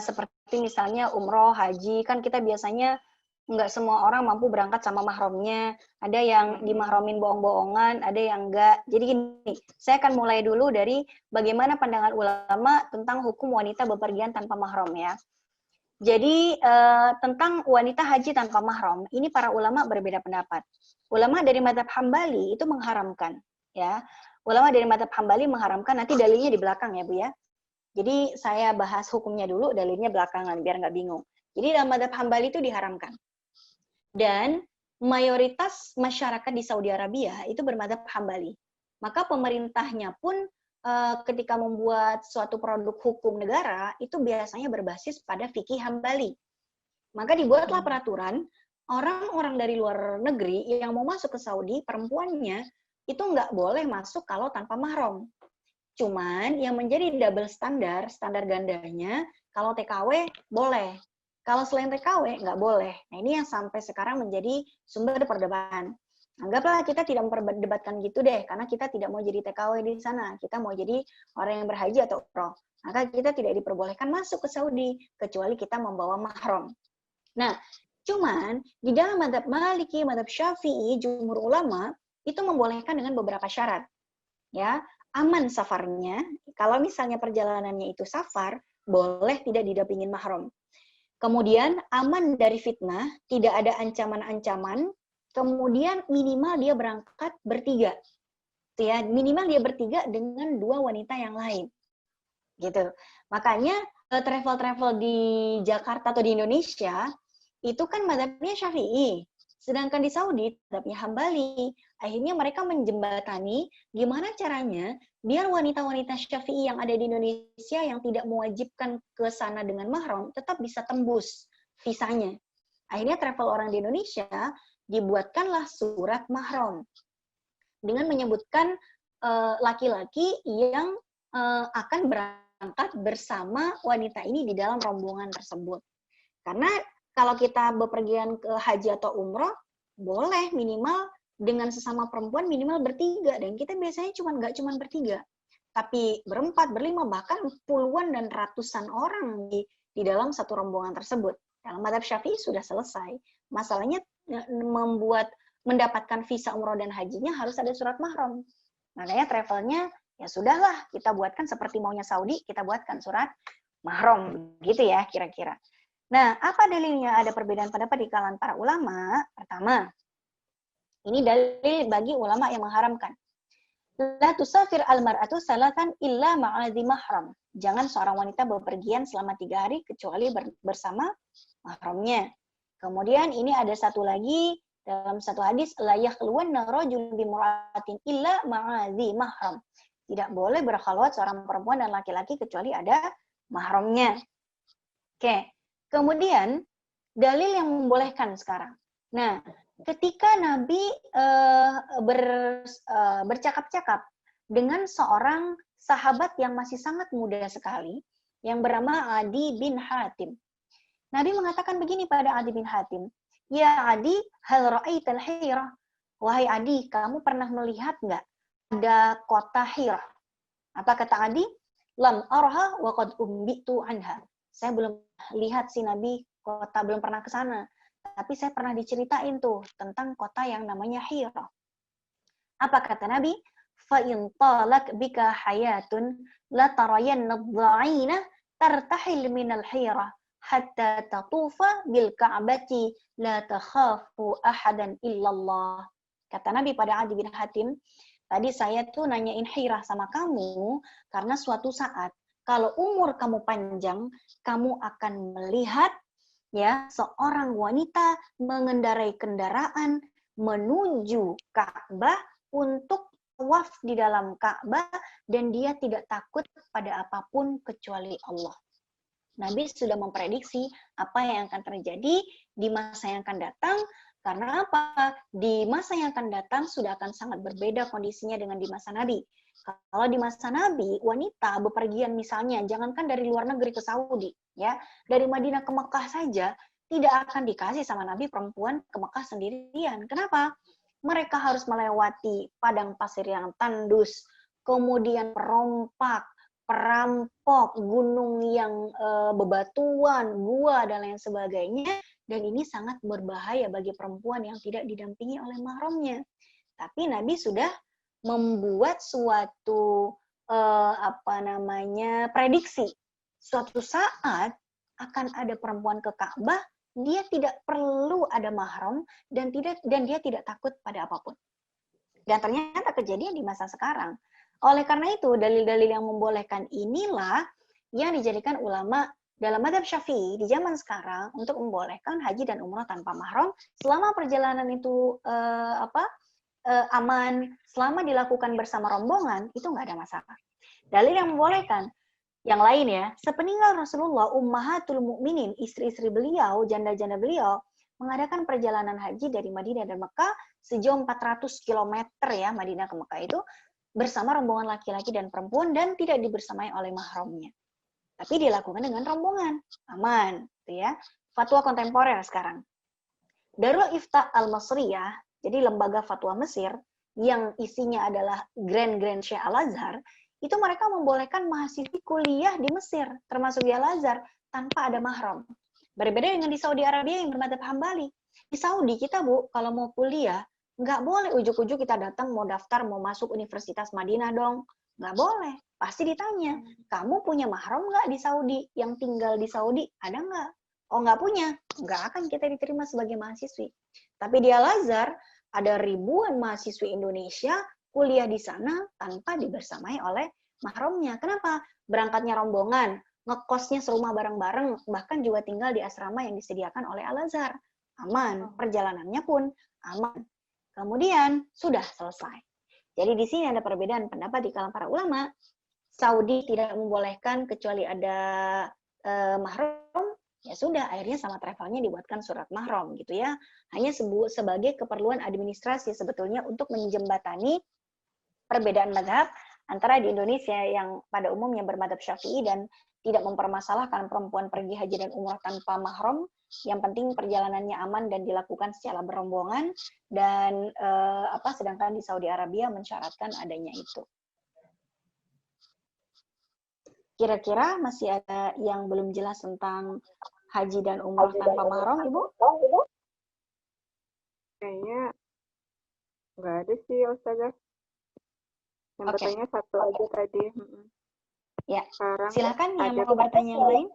seperti misalnya umroh, haji? Kan kita biasanya nggak semua orang mampu berangkat sama mahramnya. Ada yang dimahramin bohong-bohongan, ada yang enggak. Jadi gini, saya akan mulai dulu dari bagaimana pandangan ulama tentang hukum wanita bepergian tanpa mahram ya. Jadi tentang wanita haji tanpa mahram, ini para ulama berbeda pendapat. Ulama dari mazhab Hambali itu mengharamkan, ya. Ulama dari mazhab Hambali mengharamkan, nanti dalilnya di belakang ya Bu ya. Jadi saya bahas hukumnya dulu, dalilnya belakangan biar nggak bingung. Jadi dalam mazhab Hambali itu diharamkan. Dan mayoritas masyarakat di Saudi Arabia itu bermadzhab Hambali. Maka pemerintahnya pun ketika membuat suatu produk hukum negara itu biasanya berbasis pada fikih Hambali. Maka dibuatlah peraturan orang-orang dari luar negeri yang mau masuk ke Saudi, perempuannya itu nggak boleh masuk kalau tanpa mahram. Cuman yang menjadi double standar gandanya, kalau TKW boleh. Kalau selain TKW nggak boleh. Nah ini yang sampai sekarang menjadi sumber perdebatan. Anggaplah kita tidak memperdebatkan gitu deh, karena kita tidak mau jadi TKW di sana. Kita mau jadi orang yang berhaji atau umroh. Maka kita tidak diperbolehkan masuk ke Saudi, kecuali kita membawa mahram. Nah, cuman di dalam mazhab Maliki, mazhab Syafi'i, jumhur ulama itu membolehkan dengan beberapa syarat. Ya, aman safarnya. Kalau misalnya perjalanannya itu safar, boleh tidak didampingin mahram. Kemudian aman dari fitnah, tidak ada ancaman-ancaman kemudian minimal dia berangkat bertiga. Ya, minimal dia bertiga dengan 2 wanita yang lain. Gitu. Makanya travel-travel di Jakarta atau di Indonesia itu kan mazhabnya Syafi'i. Sedangkan di Saudi mazhabnya Hambali. Akhirnya mereka menjembatani gimana caranya biar wanita-wanita Syafi'i yang ada di Indonesia yang tidak mewajibkan ke sana dengan mahram tetap bisa tembus visanya. Akhirnya travel orang di Indonesia dibuatkanlah surat mahram dengan menyebutkan laki-laki yang akan berangkat bersama wanita ini di dalam rombongan tersebut. Karena kalau kita bepergian ke haji atau umroh, boleh minimal dengan sesama perempuan minimal bertiga. Dan kita biasanya nggak cuma bertiga, tapi berempat, berlima, bahkan puluhan dan ratusan orang di dalam satu rombongan tersebut. Dalam mazhab Syafi'i sudah selesai. Masalahnya mendapatkan visa umroh dan hajinya harus ada surat mahram. Makanya travelnya ya sudahlah, kita buatkan seperti maunya Saudi, kita buatkan surat mahram, gitu ya kira-kira. Nah, apa dalilnya ada perbedaan pendapat di kalangan para ulama? Pertama, ini dalil bagi ulama yang mengharamkan. La tusafir al-mar'atu salatan illa ma'adhi mahram. Jangan seorang wanita bepergian selama 3 hari kecuali bersama mahramnya. Kemudian ini ada satu lagi dalam satu hadis, la yakhluwanna rajulun bimra'atin illa ma'adhi mahram. Tidak boleh berkhalwat seorang perempuan dan laki-laki kecuali ada mahramnya. Oke. Kemudian dalil yang membolehkan sekarang. Nah, ketika Nabi bercakap-cakap dengan seorang sahabat yang masih sangat muda sekali, yang bernama Adi bin Hatim. Nabi mengatakan begini pada Adi bin Hatim, "Ya Adi, hal ra'aital Hira?" Wahai Adi, kamu pernah melihat nggak ada kota Hira? Apa kata Adi? Lam arha wa qad umbitu anha. Saya belum lihat si Nabi kota, belum pernah ke sana. Tapi saya pernah diceritain tuh tentang kota yang namanya Hira. Apa kata Nabi? Fa in talak bika hayatun la tarayanna dha'ina tartahil minal Hira hatta tatufa bil Ka'bati la takhafu ahadan illallah. Kata Nabi pada Adi bin Hatim, tadi saya tuh nanyain Hira sama kamu karena suatu saat kalau umur kamu panjang, kamu akan melihat ya seorang wanita mengendarai kendaraan menuju Ka'bah untuk tawaf di dalam Ka'bah dan dia tidak takut pada apapun kecuali Allah. Nabi sudah memprediksi apa yang akan terjadi di masa yang akan datang. Karena apa? Di masa yang akan datang sudah akan sangat berbeda kondisinya dengan di masa Nabi. Kalau di masa Nabi, wanita bepergian misalnya, jangankan dari luar negeri ke Saudi, ya, dari Madinah ke Mekah saja, tidak akan dikasih sama Nabi perempuan ke Mekah sendirian. Kenapa? Mereka harus melewati padang pasir yang tandus, kemudian perompak, perampok, gunung yang bebatuan, gua, dan lain sebagainya. Dan ini sangat berbahaya bagi perempuan yang tidak didampingi oleh mahramnya. Tapi Nabi sudah membuat suatu prediksi. Suatu saat akan ada perempuan ke Ka'bah, dia tidak perlu ada mahram dan dia tidak takut pada apapun. Dan ternyata kejadian di masa sekarang. Oleh karena itu, dalil-dalil yang membolehkan inilah yang dijadikan ulama dalam mazhab Syafi'i di zaman sekarang untuk membolehkan haji dan umrah tanpa mahram selama perjalanan itu aman, selama dilakukan bersama rombongan, itu nggak ada masalah. Dalil yang membolehkan, yang lain ya, sepeninggal Rasulullah, ummahatul mukminin, istri-istri beliau, janda-janda beliau, mengadakan perjalanan haji dari Madinah dan Mekah sejauh 400 km ya, Madinah ke Mekah itu, bersama rombongan laki-laki dan perempuan dan tidak dibersamai oleh mahramnya. Tapi dilakukan dengan rombongan, aman, gitu ya. Fatwa kontemporer sekarang. Darul Ifta Al-Masriyah, jadi lembaga fatwa Mesir, yang isinya adalah Grand Syekh Al-Azhar, itu mereka membolehkan mahasiswi kuliah di Mesir, termasuk di Al-Azhar, tanpa ada mahram. Berbeda dengan di Saudi Arabia yang bermadzhab Hambali. Di Saudi kita, Bu, kalau mau kuliah, nggak boleh ujuk-ujuk kita datang mau daftar, mau masuk Universitas Madinah dong. Nggak boleh. Pasti ditanya, kamu punya mahram nggak di Saudi? Yang tinggal di Saudi, ada nggak? Oh, nggak punya. Nggak akan kita diterima sebagai mahasiswi. Tapi di Al-Azhar, ada ribuan mahasiswi Indonesia kuliah di sana tanpa dibersamai oleh mahramnya. Kenapa? Berangkatnya rombongan, ngekosnya serumah bareng-bareng, bahkan juga tinggal di asrama yang disediakan oleh Al-Azhar. Aman, perjalanannya pun aman. Kemudian sudah selesai. Jadi di sini ada perbedaan pendapat di kalangan para ulama. Saudi tidak membolehkan kecuali ada mahram, ya sudah, akhirnya sama travelnya dibuatkan surat mahram gitu ya. Hanya sebagai keperluan administrasi sebetulnya untuk menjembatani perbedaan mazhab antara di Indonesia yang pada umumnya bermadzhab Syafi'i dan tidak mempermasalahkan perempuan pergi haji dan umrah tanpa mahram. Yang penting perjalanannya aman dan dilakukan secara berombongan, dan sedangkan di Saudi Arabia mensyaratkan adanya itu. Kira-kira masih ada yang belum jelas tentang haji dan umrah tanpa mahram, Ibu? Kayaknya nggak ada sih, Ustazah. Yang bertanya satu aja tadi. Ya, sekarang silakan yang mau bertanya yang lain.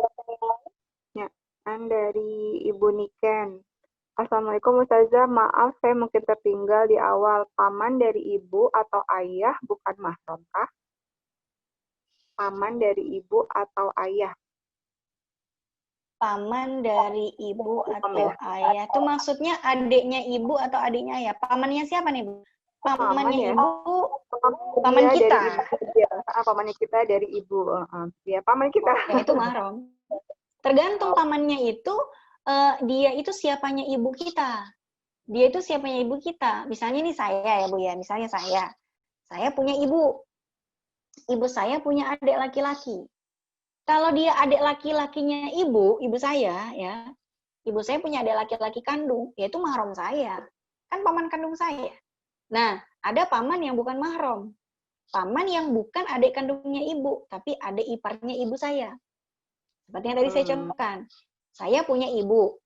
Ya, dari Ibu Niken. Assalamualaikum Ustazah, maaf saya mungkin tertinggal di awal. Paman dari ibu atau ayah bukan mahram kah? Paman dari ibu atau ayah? Paman dari ibu atau ayah. Itu maksudnya adiknya ibu atau adiknya ayah? Pamannya siapa nih, Bu? Pamannya ya? ibu, paman kita. Pamannya kita dari ibu. Ya, paman kita. Ya, itu mahram. Tergantung pamannya itu, dia itu siapanya ibu kita. Dia itu siapanya ibu kita. Misalnya nih saya ya, Bu ya. Misalnya saya punya ibu. Ibu saya punya adik laki-laki. Kalau dia adik laki-lakinya ibu saya ya, ibu saya punya adik laki-laki kandung, yaitu mahram saya. Kan paman kandung saya. Nah, ada paman yang bukan mahram. Paman yang bukan adik kandungnya ibu, tapi adik iparnya ibu saya. Seperti yang tadi saya contohkan. Saya punya ibu.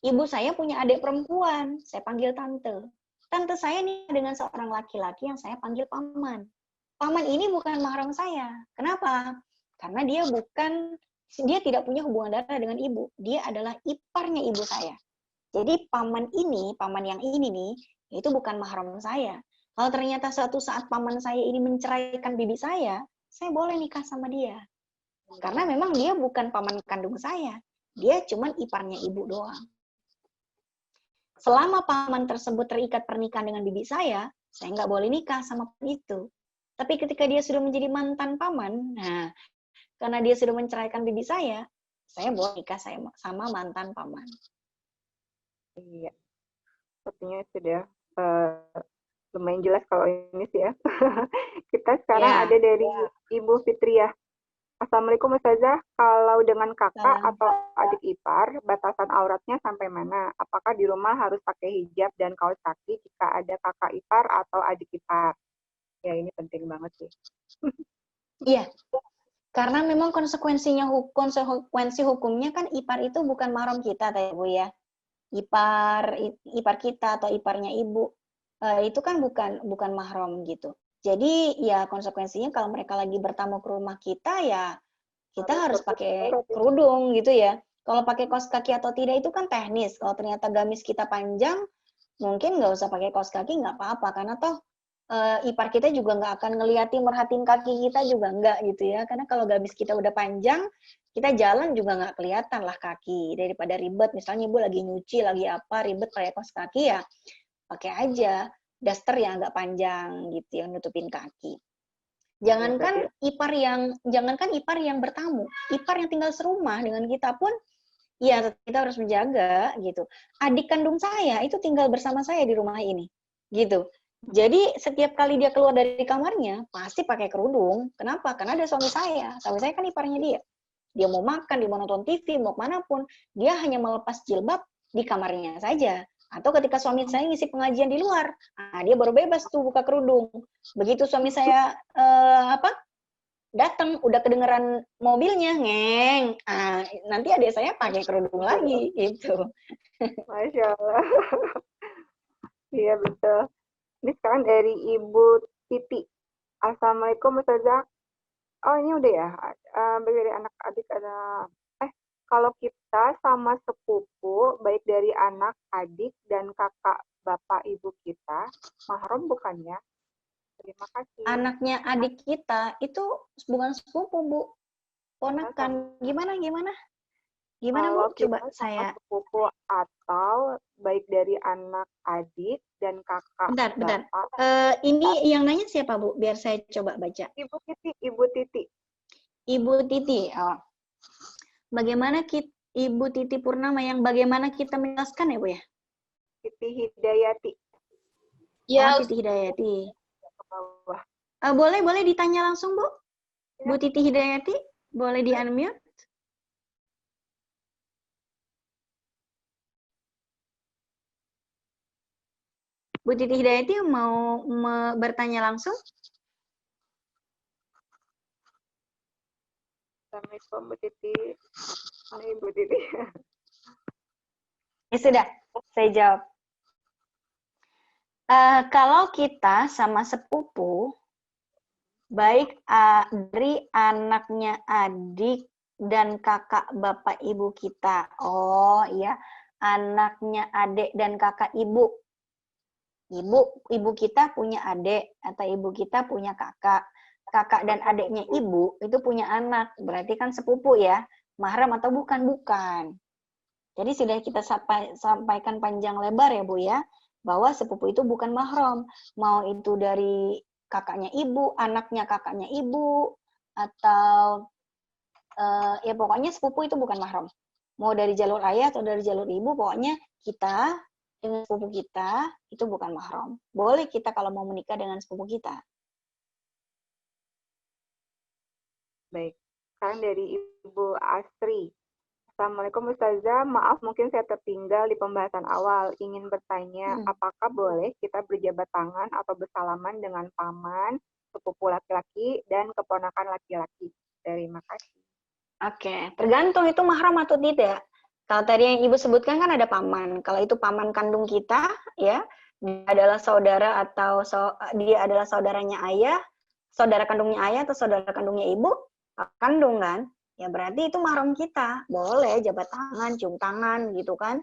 Ibu saya punya adik perempuan, saya panggil tante. Tante saya nih dengan seorang laki-laki yang saya panggil paman. Paman ini bukan mahram saya. Kenapa? Karena dia tidak punya hubungan darah dengan ibu. Dia adalah iparnya ibu saya. Jadi paman yang ini nih, itu bukan mahram saya. Kalau ternyata suatu saat paman saya ini menceraikan bibi saya boleh nikah sama dia. Karena memang dia bukan paman kandung saya. Dia cuma iparnya ibu doang. Selama paman tersebut terikat pernikahan dengan bibi saya nggak boleh nikah sama itu. Tapi ketika dia sudah menjadi mantan paman, nah, karena dia sudah menceraikan bibi saya boleh nikah sama mantan paman. Iya, sepertinya sudah lumayan jelas kalau ini sih ya. Kita sekarang ada dari Ibu Fitriah. Assalamualaikum Ustazah, kalau dengan kakak atau adik ipar, batasan auratnya sampai mana? Apakah di rumah harus pakai hijab dan kaos kaki jika ada kakak ipar atau adik ipar? Ya, ini penting banget sih. Iya, karena memang konsekuensi hukumnya kan ipar itu bukan mahram kita, Bu ya. Ipar kita atau iparnya ibu itu kan bukan mahram gitu. Jadi ya konsekuensinya kalau mereka lagi bertamu ke rumah kita ya kita harus pakai kerudung gitu ya. Kalau pakai kaos kaki atau tidak itu kan teknis. Kalau ternyata gamis kita panjang, mungkin nggak usah pakai kaos kaki, nggak apa-apa karena toh ipar kita juga nggak akan merhatiin kaki kita juga nggak gitu ya. Karena kalau gamis kita udah panjang, kita jalan juga nggak kelihatan lah kaki. Daripada ribet, misalnya ibu lagi nyuci, lagi apa, ribet pakai kaos kaki ya, pakai aja daster yang agak panjang gitu, yang nutupin kaki. Jangankan ipar yang bertamu, ipar yang tinggal serumah dengan kita pun, ya kita harus menjaga gitu. Adik kandung saya itu tinggal bersama saya di rumah ini, gitu. Jadi setiap kali dia keluar dari kamarnya pasti pakai kerudung. Kenapa? Karena ada suami saya. Suami saya kan iparnya dia. Dia mau makan, dia mau nonton TV, mau kemanapun, dia hanya melepas jilbab di kamarnya saja. Atau ketika suami saya ngisi pengajian di luar, dia baru bebas tuh buka kerudung. Begitu suami saya datang, udah kedengeran mobilnya, ngeng. Nanti adik saya pakai kerudung lagi, gitu. Masya Allah. Iya betul. Ini sekarang dari Ibu Titi. Assalamualaikum Ustazah. Oh ini udah ya. Dari anak adik ada. Kalau kita sama sepupu, baik dari anak, adik, dan kakak bapak ibu kita mahram bukan ya? Terima kasih. Anaknya adik kita itu bukan sepupu, Bu. Ponakan. Gimana? Gimana, Kalau Bu? Coba kita sama saya. sepupu atau baik dari anak adik dan kakak Bentar. bapak. Ini yang nanya siapa, Bu? Biar saya coba baca. Ibu Titi. Ibu Titi. Oh. Bagaimana Ibu Titi Purnama yang bagaimana kita menjelaskan ya, Bu ya? Titi Hidayati. Ya, Oh, Titi Hidayati. Ke bawah. Boleh ditanya langsung, Bu? Bu Titi Hidayati, boleh di-unmute? Bu Titi Hidayati mau bertanya langsung? Assalamualaikum Bu Titi. Ini Bu Titi. Ya sudah, saya jawab. Kalau kita sama sepupu, baik dari anaknya adik dan kakak bapak ibu kita. Oh iya, anaknya adik dan kakak ibu. Ibu kita punya adik atau ibu kita punya kakak. Kakak dan adiknya ibu itu punya anak. Berarti kan sepupu ya. Mahram atau bukan? Bukan. Jadi sudah kita sampaikan panjang lebar ya Bu ya, bahwa sepupu itu bukan mahram. Mau itu dari kakaknya ibu, anaknya kakaknya ibu, atau ya pokoknya sepupu itu bukan mahram. Mau dari jalur ayah atau dari jalur ibu, pokoknya kita dengan sepupu kita itu bukan mahram. Boleh kita kalau mau menikah dengan sepupu kita. Baik. Sekarang dari Ibu Astri. Assalamualaikum Ustazah, maaf mungkin saya tertinggal di pembahasan awal. Ingin bertanya, apakah boleh kita berjabat tangan atau bersalaman dengan paman, sepupu laki-laki, dan keponakan laki-laki? Terima kasih. Oke, tergantung itu mahram atau tidak. Kalau tadi yang Ibu sebutkan kan ada paman. Kalau itu paman kandung kita, ya, dia adalah saudara atau dia adalah saudaranya ayah, saudara kandungnya ayah atau saudara kandungnya ibu, kandung kan? Ya berarti itu mahram kita. Boleh jabat tangan, cium tangan gitu kan.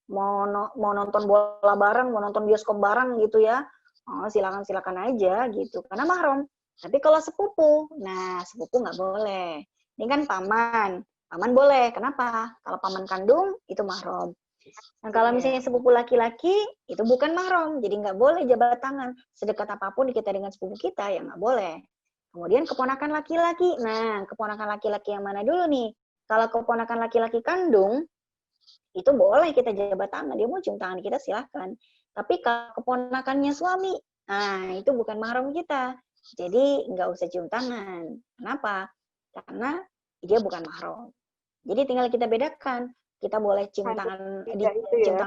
Mau nonton bola bareng, mau nonton bioskop bareng gitu ya. Oh, silakan aja gitu. Karena mahram. Tapi kalau sepupu, nah sepupu nggak boleh. Ini kan paman. Paman boleh. Kenapa? Kalau paman kandung itu mahram. Nah, kalau misalnya sepupu laki-laki, itu bukan mahram. Jadi nggak boleh jabat tangan. Sedekat apapun kita dengan sepupu kita, ya nggak boleh. Kemudian keponakan laki-laki. Nah, keponakan laki-laki yang mana dulu nih? Kalau keponakan laki-laki kandung, itu boleh kita jabat tangan. Dia mau cium tangan kita, silahkan. Tapi kalau keponakannya suami, nah itu bukan mahram kita. Jadi nggak usah cium tangan. Kenapa? Karena dia bukan mahram. Jadi tinggal kita bedakan. Kita boleh cium tangan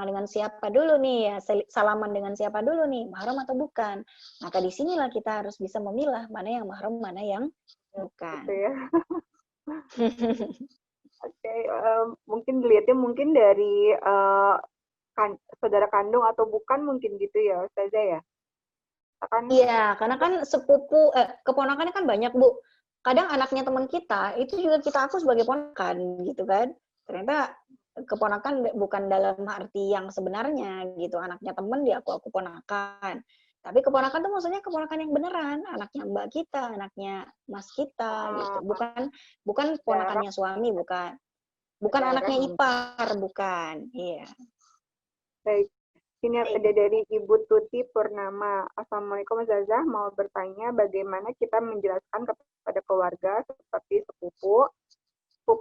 dengan siapa dulu nih ya, salaman dengan siapa dulu nih, mahram atau bukan. Maka disinilah kita harus bisa memilah mana yang mahram, mana yang bukan. Gitu ya. Oke, mungkin dilihatnya mungkin dari saudara kandung atau bukan mungkin gitu ya, Ustazah ya? Iya, karena kan sepupu, keponakannya kan banyak, Bu. Kadang anaknya teman kita, itu juga kita aku sebagai ponakan, gitu kan. Ternyata keponakan bukan dalam arti yang sebenarnya, gitu. Anaknya teman, dia aku ponakan. Tapi keponakan tuh maksudnya keponakan yang beneran. Anaknya mbak kita, anaknya mas kita, gitu. Bukan ponakannya suami, bukan. Bukan anaknya ipar, bukan. Iya. Baik. Ini ada dari Ibu Tuti Purnama. Assalamualaikum Zazah, mau bertanya bagaimana kita menjelaskan kepada keluarga seperti sepupu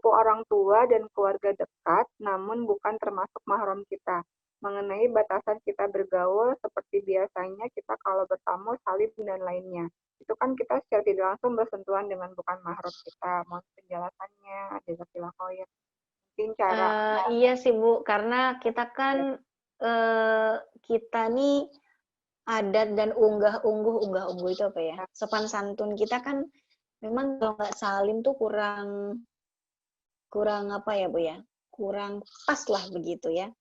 orang tua dan keluarga dekat, namun bukan termasuk mahram kita, mengenai batasan kita bergaul seperti biasanya kita kalau bertamu, salim, dan lainnya. Itu kan kita secara tidak langsung bersentuhan dengan bukan mahram kita. Mohon penjelasannya, jazakallahu khair. Mungkin cara... Iya sih Bu, karena kita kan kita nih adat dan unggah-ungguh itu apa ya? Sopan santun kita kan memang kalau nggak salim tuh kurang apa ya Bu ya? Kurang pas lah begitu ya.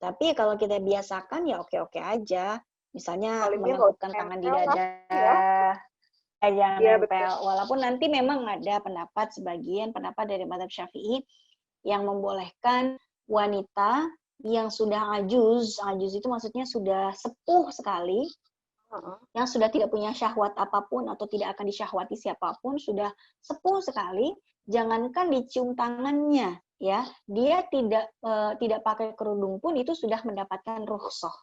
Tapi kalau kita biasakan ya oke-oke aja. Misalnya menempelkan tangan di dada, jangan nempel. Walaupun nanti memang ada sebagian pendapat dari mazhab Syafi'i yang membolehkan wanita yang sudah ajuz itu maksudnya sudah sepuh sekali, yang sudah tidak punya syahwat apapun atau tidak akan disyahwati siapapun, sudah sepuh sekali, jangankan dicium tangannya, ya, dia tidak pakai kerudung pun itu sudah mendapatkan rukhsah.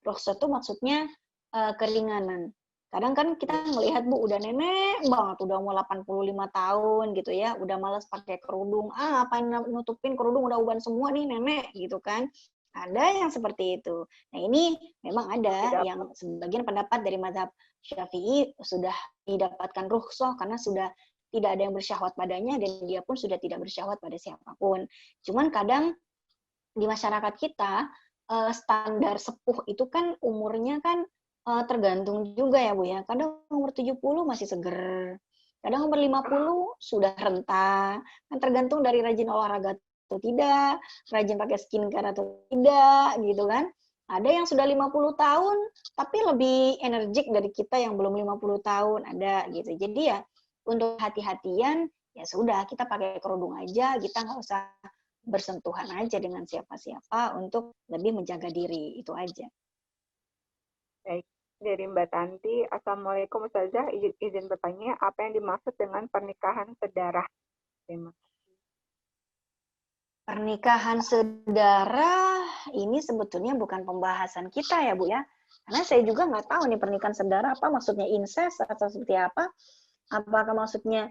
Rukhsah itu maksudnya keringanan. Kadang kan kita melihat Bu udah nenek banget, udah mau 85 tahun gitu ya, udah malas pakai kerudung. Apa yang nutupin kerudung udah uban semua nih nenek gitu kan. Ada yang seperti itu. Nah, ini memang ada yang sebagian pendapat dari mazhab Syafi'i sudah didapatkan rukhsah karena sudah tidak ada yang bersyahwat padanya dan dia pun sudah tidak bersyahwat pada siapapun. Cuman kadang di masyarakat kita standar sepuh itu kan umurnya kan tergantung juga ya Bu ya. Kadang umur 70 masih seger. Kadang umur 50 sudah renta. Kan tergantung dari rajin olahraga atau tidak, rajin pakai skincare atau tidak gitu kan. Ada yang sudah 50 tahun tapi lebih energik dari kita yang belum 50 tahun, ada gitu. Jadi ya untuk hati-hatian ya sudah kita pakai kerudung aja, kita nggak usah bersentuhan aja dengan siapa-siapa untuk lebih menjaga diri, itu aja. Baik, dari Mbak Tanti, Assalamualaikum Ustazah, izin bertanya, apa yang dimaksud dengan pernikahan sedarah? Terima kasih. Pernikahan sedarah ini sebetulnya bukan pembahasan kita ya Bu ya, karena saya juga nggak tahu nih pernikahan sedarah apa maksudnya, incest atau seperti apa, apakah maksudnya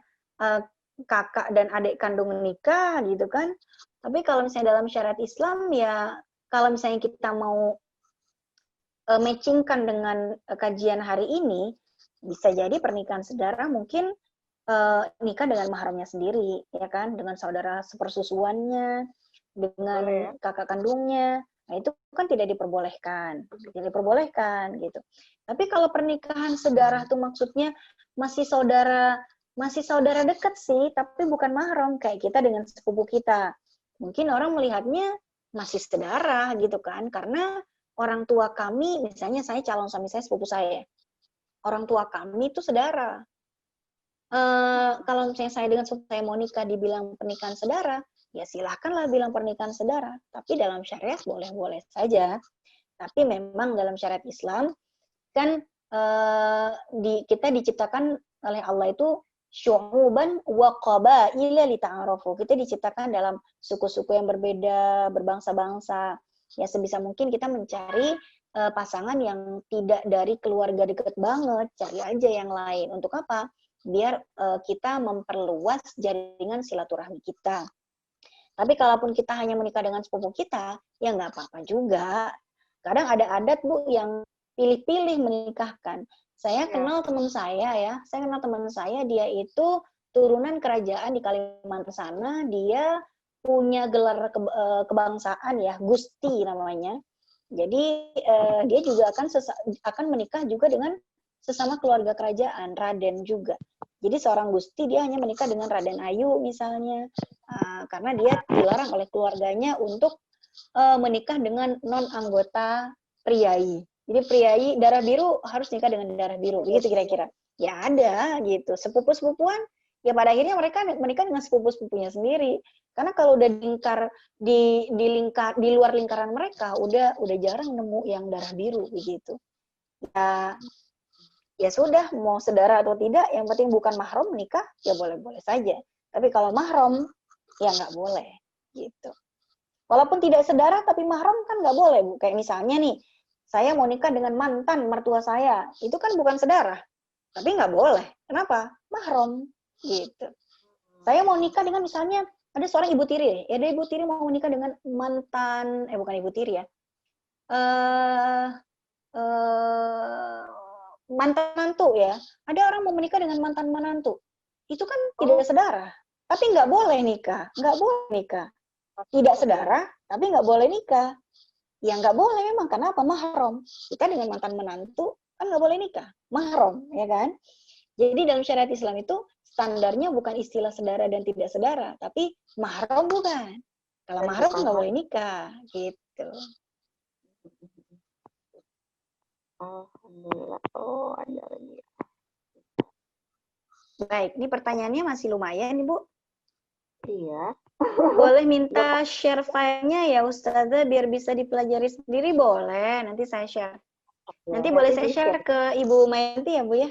kakak dan adik kandung nikah gitu kan. Tapi kalau misalnya dalam syariat Islam ya, kalau misalnya kita mau matchingkan dengan kajian hari ini, bisa jadi pernikahan sedarah mungkin nikah dengan mahramnya sendiri, ya kan, dengan saudara sepersusuannya, dengan kakak kandungnya. Nah, itu kan tidak diperbolehkan gitu. Tapi kalau pernikahan sedarah tuh maksudnya masih saudara dekat sih, tapi bukan mahram kayak kita dengan sepupu kita. Mungkin orang melihatnya masih saudara gitu kan, karena orang tua kami, misalnya saya calon suami saya sepupu saya, orang tua kami itu saudara. Kalau misalnya saya dengan sepupu saya mau nikah dibilang pernikahan saudara, ya silahkanlah bilang pernikahan saudara. Tapi dalam syariat boleh-boleh saja. Tapi memang dalam syariat Islam kan kita diciptakan oleh Allah itu syu'uban wa qabaila lita'arafu. Kita diciptakan dalam suku-suku yang berbeda, berbangsa-bangsa. Ya sebisa mungkin kita mencari pasangan yang tidak dari keluarga dekat banget, cari aja yang lain. Untuk apa? Biar kita memperluas jaringan silaturahmi kita. Tapi kalaupun kita hanya menikah dengan sepupu kita, ya nggak apa-apa juga. Kadang ada adat Bu yang pilih-pilih menikahkan. Saya kenal teman saya dia itu turunan kerajaan di Kalimantan sana, dia punya gelar kebangsaan ya, Gusti namanya. Jadi dia juga akan menikah juga dengan sesama keluarga kerajaan, Raden juga. Jadi seorang Gusti dia hanya menikah dengan Raden Ayu misalnya, karena dia dilarang oleh keluarganya untuk menikah dengan non anggota priai. Jadi priai darah biru harus nikah dengan darah biru, begitu kira-kira. Ya ada gitu, sepupu-sepupuan. Ya pada akhirnya mereka menikah dengan sepupu-sepupunya sendiri. Karena kalau udah di luar lingkaran mereka, udah jarang nemu yang darah biru begitu. Ya sudah, mau saudara atau tidak, yang penting bukan mahram nikah, ya boleh-boleh saja. Tapi kalau mahram, ya nggak boleh, gitu. Walaupun tidak saudara, tapi mahram kan nggak boleh, Bu. Kayak misalnya nih, saya mau nikah dengan mantan mertua saya, itu kan bukan saudara, tapi nggak boleh. Kenapa? Mahram, gitu. Saya mau nikah dengan misalnya, ada seorang ibu tiri, ya ada ibu tiri mau menikah dengan mantan, bukan ibu tiri ya, mantan menantu ya. Ada orang mau menikah dengan mantan menantu. Itu kan tidak saudara. Tapi nggak boleh nikah. Nggak boleh nikah. Tidak saudara, tapi nggak boleh nikah. Ya nggak boleh memang. Kenapa? Mahram. Kita dengan mantan menantu kan nggak boleh nikah. Mahram, ya kan? Jadi dalam syariat Islam itu standarnya bukan istilah saudara dan tidak saudara, tapi mahram bukan. Kalau mahram nggak boleh nikah, gitu. Oh, ada lagi. Baik, ini pertanyaannya masih lumayan nih Bu. Iya. Boleh minta share filenya ya Ustazah biar bisa dipelajari sendiri, boleh. Nanti saya share. Ya, Nanti boleh saya di-share. share ke Ibu Mayanti ya Bu ya?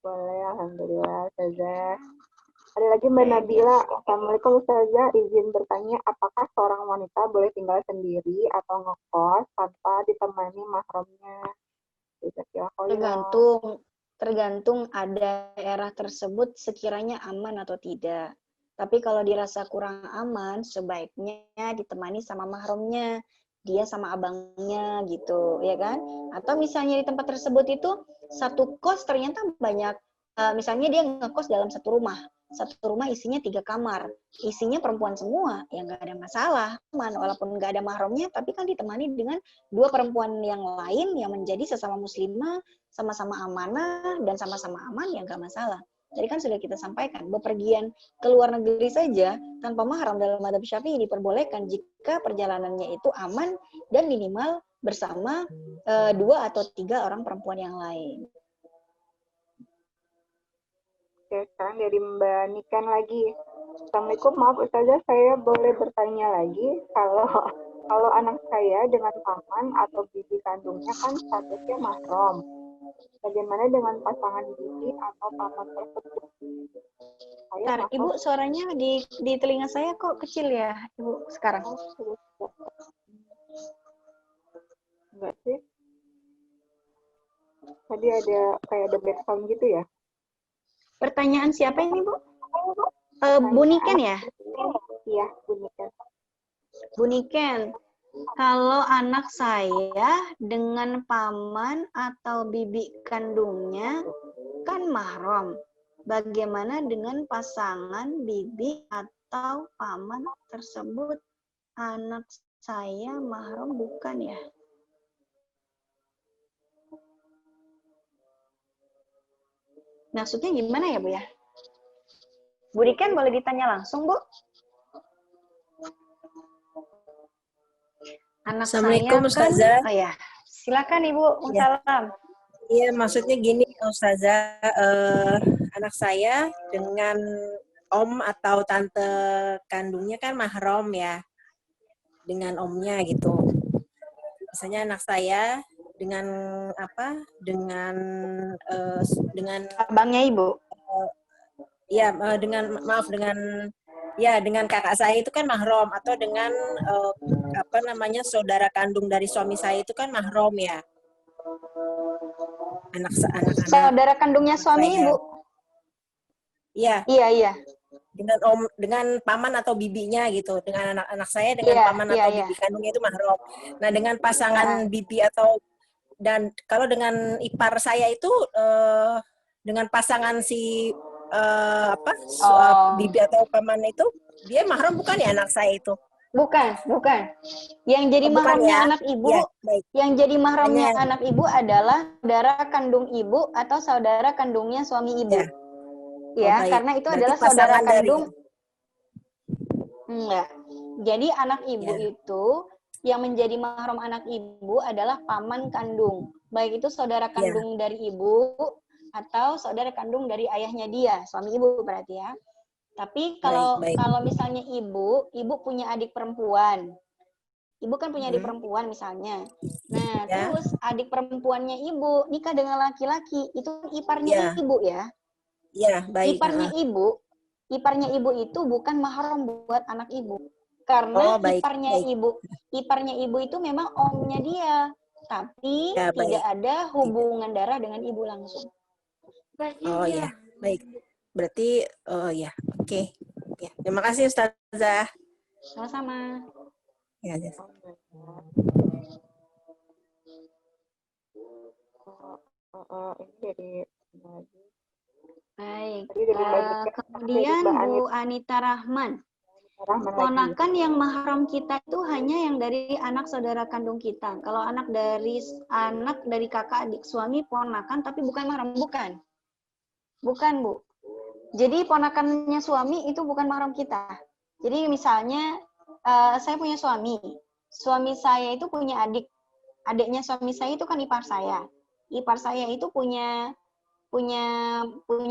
Boleh, alhamdulillah Ustazah. Ada lagi Mbak Nabila. Assalamualaikum Ustazah, izin bertanya apakah seorang wanita boleh tinggal sendiri atau ngekos tanpa ditemani mahramnya? Tergantung ada daerah tersebut sekiranya aman atau tidak. Tapi kalau dirasa kurang aman, sebaiknya ditemani sama mahramnya, dia sama abangnya gitu, ya kan? Atau misalnya di tempat tersebut itu satu kos ternyata banyak, misalnya dia ngekos dalam satu rumah isinya 3 kamar, isinya perempuan semua, ya nggak ada masalah, aman. Walaupun nggak ada mahramnya, tapi kan ditemani dengan 2 perempuan yang lain yang menjadi sesama muslimah, sama-sama amanah dan sama-sama aman, ya nggak masalah. Jadi kan sudah kita sampaikan, bepergian ke luar negeri saja tanpa mahram dalam mazhab Syafi'i diperbolehkan jika perjalanannya itu aman dan minimal bersama 2 atau 3 orang perempuan yang lain. Oke, sekarang dari Mbak Niken lagi. Assalamualaikum, maaf Ustazah, saya boleh bertanya lagi kalau anak saya dengan paman atau bibi kandungnya kan statusnya mahram. Bagaimana dengan pasangan bibi atau paman tersebut? Bentar, Ibu suaranya di telinga saya kok kecil ya, Ibu sekarang? Enggak sih. Tadi ada kayak ada background gitu ya. Pertanyaan siapa ini, Bu? Bu Niken ya? Iya, Bu Niken. Bu Niken, kalau anak saya dengan paman atau bibi kandungnya kan mahram. Bagaimana dengan pasangan bibi atau paman tersebut? Anak saya mahram bukan ya? Maksudnya gimana ya, Bu ya? Bu Niken boleh ditanya langsung, Bu? Anak Assalamualaikum, saya kan, Ustazah. oh ya, silakan Ibu, Waalaikumsalam. Iya, maksudnya gini, Ustazah, anak saya dengan om atau tante kandungnya kan mahram ya, dengan omnya gitu. Misalnya anak saya dengan apa? Dengan abangnya Ibu. Ya, dengan kakak saya itu kan mahram, atau dengan saudara kandung dari suami saya itu kan mahram ya. Anak-anak saudara kandungnya suami saya. Ibu. Iya. Iya. Dengan paman atau bibinya gitu, dengan anak-anak saya dengan paman atau bibi kandungnya itu mahram. Nah, dengan pasangan bibi atau dan kalau dengan ipar saya itu dengan pasangan si bibi atau paman itu dia mahram bukan ya anak saya itu? Bukan. Yang jadi mahramnya ya? Anak ibu, ya, yang jadi mahramnya anak ibu adalah saudara kandung ibu atau saudara kandungnya suami ibu. Ya, karena itu berarti adalah saudara kandung. Enggak. Jadi anak ibu itu yang menjadi mahram anak ibu adalah paman kandung. Baik itu saudara kandung dari ibu atau saudara kandung dari ayahnya dia, suami ibu berarti ya. Tapi kalau misalnya ibu punya adik perempuan. Ibu kan punya adik perempuan misalnya. Nah, terus adik perempuannya ibu nikah dengan laki-laki, itu iparnya ibu ya. Iya, baik. Iparnya ibu itu bukan mahram buat anak ibu. Karena iparnya ibu itu memang omnya dia, tapi tidak ada hubungan darah dengan ibu langsung. Oh ya, baik. Berarti ya, oke. Ya, terima kasih Ustazah. Sama-sama. Ya, ini dari baik. Kemudian Bu Anita Rahman. Ponakan yang mahram kita itu hanya yang dari anak saudara kandung kita. Kalau anak dari kakak adik suami ponakan tapi bukan mahram, bukan. Bukan, Bu. Jadi ponakannya suami itu bukan mahram kita. Jadi misalnya saya punya suami. Suami saya itu punya adik. Adiknya suami saya itu kan ipar saya. Ipar saya itu punya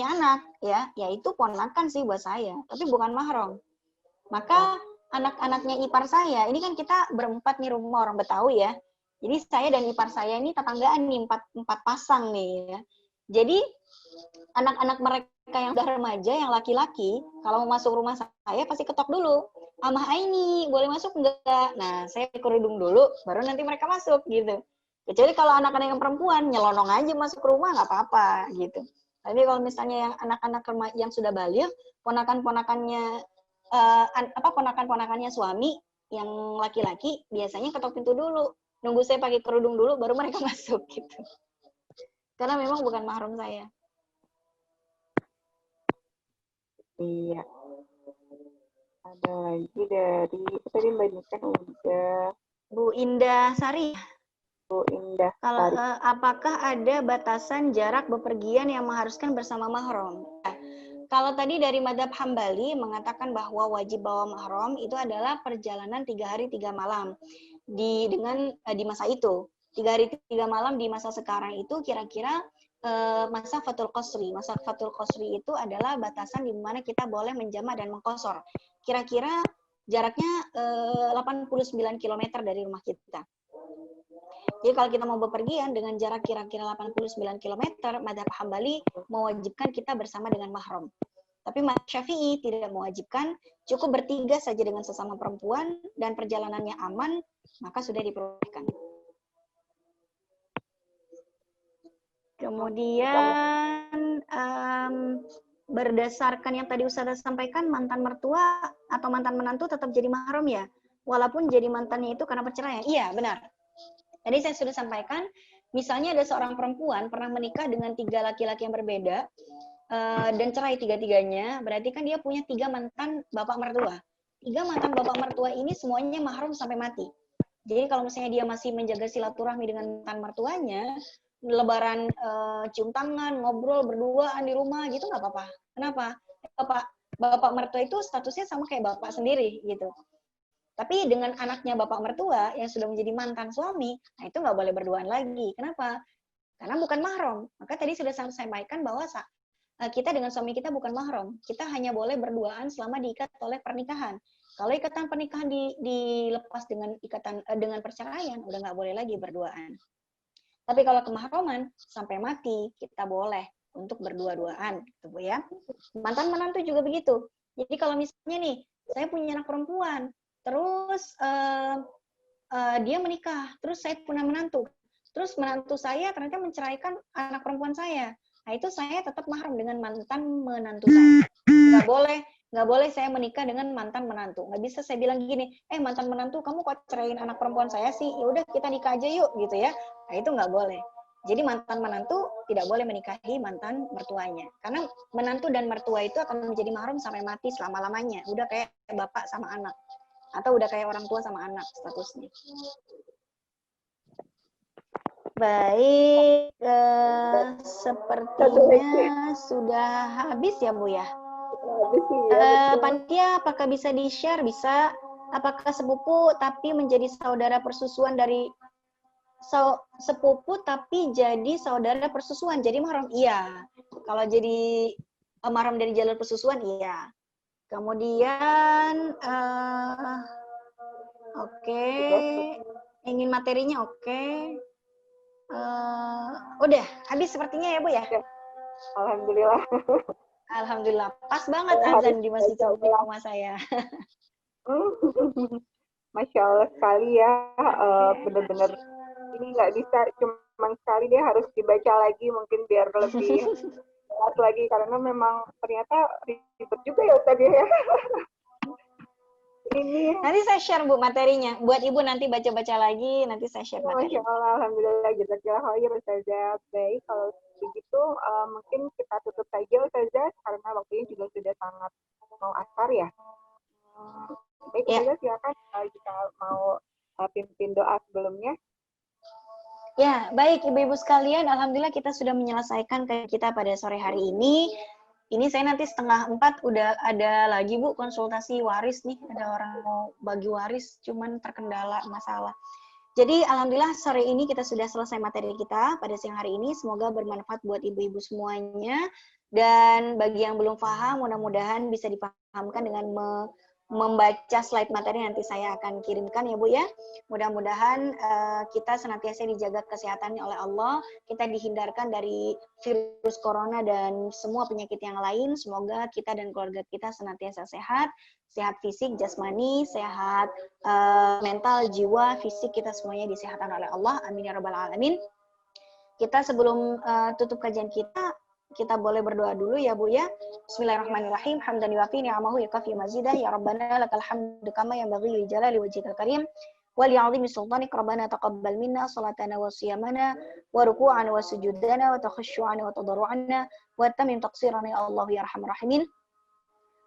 anak ya, yaitu ponakan sih buat saya, tapi bukan mahram. Maka anak-anaknya ipar saya, ini kan kita berempat nih rumah orang Betawi ya. Jadi saya dan ipar saya ini tetanggaan nih, empat pasang nih ya. Jadi anak-anak mereka yang udah remaja, yang laki-laki, kalau mau masuk rumah saya pasti ketok dulu. Amah Aini, boleh masuk enggak? Nah, saya kerudung dulu, baru nanti mereka masuk gitu. Kecuali kalau anak-anak yang perempuan, nyelonong aja masuk ke rumah, nggak apa-apa gitu. Tapi kalau misalnya yang anak-anak yang sudah balik, ponakan-ponakannya ponakan-ponakannya suami yang laki-laki biasanya ketok pintu dulu, nunggu saya pakai kerudung dulu, baru mereka masuk gitu. Karena memang bukan mahram saya. Iya. Ada lagi dari tadi Mbak Niken udah. Bu Indah Sari. Bu Indah Kalau Sari. apakah ada batasan jarak bepergian yang mengharuskan bersama mahram? Kalau tadi dari Madhab Hambali mengatakan bahwa wajib bawa mahram itu adalah perjalanan 3 hari 3 malam di masa itu. 3 hari 3 malam di masa sekarang itu kira-kira masa Fathul Qasri. Masa Fathul Qasri itu adalah batasan di mana kita boleh menjamak dan mengqasar. Kira-kira jaraknya 89 km dari rumah kita. Jadi kalau kita mau bepergian dengan jarak kira-kira 89 km, Madhab Hambali mewajibkan kita bersama dengan mahram. Tapi Madhab Syafi'i tidak mewajibkan, cukup bertiga saja dengan sesama perempuan dan perjalanannya aman, maka sudah diperbolehkan. Kemudian berdasarkan yang tadi Ustazah sampaikan, mantan mertua atau mantan menantu tetap jadi mahram ya, walaupun jadi mantannya itu karena perceraian. Iya, benar. Tadi saya sudah sampaikan, misalnya ada seorang perempuan pernah menikah dengan 3 laki-laki yang berbeda dan cerai 3-tiganya, berarti kan dia punya 3 mantan bapak mertua. 3 mantan bapak mertua ini semuanya mahram sampai mati. Jadi kalau misalnya dia masih menjaga silaturahmi dengan mantan mertuanya, lebaran cium tangan, ngobrol berduaan di rumah gitu nggak apa-apa. Kenapa? Bapak mertua itu statusnya sama kayak bapak sendiri gitu. Tapi dengan anaknya bapak mertua yang sudah menjadi mantan suami, nah itu nggak boleh berduaan lagi. Kenapa? Karena bukan mahram. Maka tadi sudah saya sampaikan bahwa kita dengan suami kita bukan mahram. Kita hanya boleh berduaan selama diikat oleh pernikahan. Kalau ikatan pernikahan dilepas dengan dengan perceraian, udah nggak boleh lagi berduaan. Tapi kalau kemahraman sampai mati kita boleh untuk berdua-duaan, gitu Bu ya. Mantan menantu juga begitu. Jadi kalau misalnya nih, saya punya anak perempuan, terus dia menikah, terus saya punya menantu, terus menantu saya ternyata menceraikan anak perempuan saya. Nah itu saya tetap mahram dengan mantan menantu saya. Nggak boleh saya menikah dengan mantan menantu. Nggak bisa saya bilang gini, mantan menantu kamu kok ceraiin anak perempuan saya sih? Ya udah kita nikah aja yuk gitu ya. Nah itu nggak boleh. Jadi mantan menantu tidak boleh menikahi mantan mertuanya. Karena menantu dan mertua itu akan menjadi mahram sampai mati selama-lamanya. Udah kayak bapak sama anak. Atau udah kayak orang tua sama anak statusnya. Baik, sepertinya sudah habis ya Bu ya? Habis sih ya. Panitia, apakah bisa di-share? Bisa. Apakah sepupu tapi menjadi saudara persusuan dari sepupu tapi jadi saudara persusuan, jadi mahram? Iya. Kalau jadi mahram dari jalur persusuan, iya. Kemudian, oke. Ingin materinya oke. Udah, habis sepertinya ya Bu ya? Alhamdulillah. Alhamdulillah, pas banget azan di masjid di rumah saya. Masya Allah sekali ya, benar-benar ini nggak bisa cuma sekali, dia harus dibaca lagi mungkin biar lebih jelas lagi, karena memang ternyata ribet juga ya tadi ya. Ini nanti saya share Bu materinya, buat Ibu nanti baca-baca lagi, nanti saya share materinya. Masya Allah, Alhamdulillah, jazakallah khair Ustazah. Baik, kalau begitu mungkin kita tutup saja Ustazah, karena waktunya juga sudah sangat mau asar ya. Baik, Ustazah silakan jika mau pimpin doa sebelumnya. Ya, baik Ibu-Ibu sekalian, Alhamdulillah kita sudah menyelesaikan kajian kita pada sore hari ini. Ini saya nanti 3:30 udah ada lagi Bu konsultasi waris nih, ada orang mau bagi waris, cuman terkendala masalah. Jadi Alhamdulillah sore ini kita sudah selesai materi kita pada siang hari ini, semoga bermanfaat buat Ibu-Ibu semuanya. Dan bagi yang belum paham, mudah-mudahan bisa dipahamkan dengan membaca slide materi nanti saya akan kirimkan ya Bu ya. Mudah-mudahan kita senantiasa dijaga kesehatannya oleh Allah, kita dihindarkan dari virus corona dan semua penyakit yang lain. Semoga kita dan keluarga kita senantiasa sehat, sehat fisik, jasmani, sehat mental, jiwa, fisik kita semuanya disehatkan oleh Allah. Amin ya rabbal alamin. Kita sebelum tutup kajian kita boleh berdoa dulu ya Bu ya. Bismillahirrahmanirrahim. Hamdan yuafi ni'amahu yukafi mazidah. Ya Rabbana lakal hamdu kama yanbaghi li jalali wajhikal karim. Wa li'azimi sultanik Rabbana taqabbal minna salatana wa siyamana wa ruku'ana wa sujudana wa takhushu'ana wa tadarru'ana wa tamim taqsirana ya Allah ya arhamar rahimin.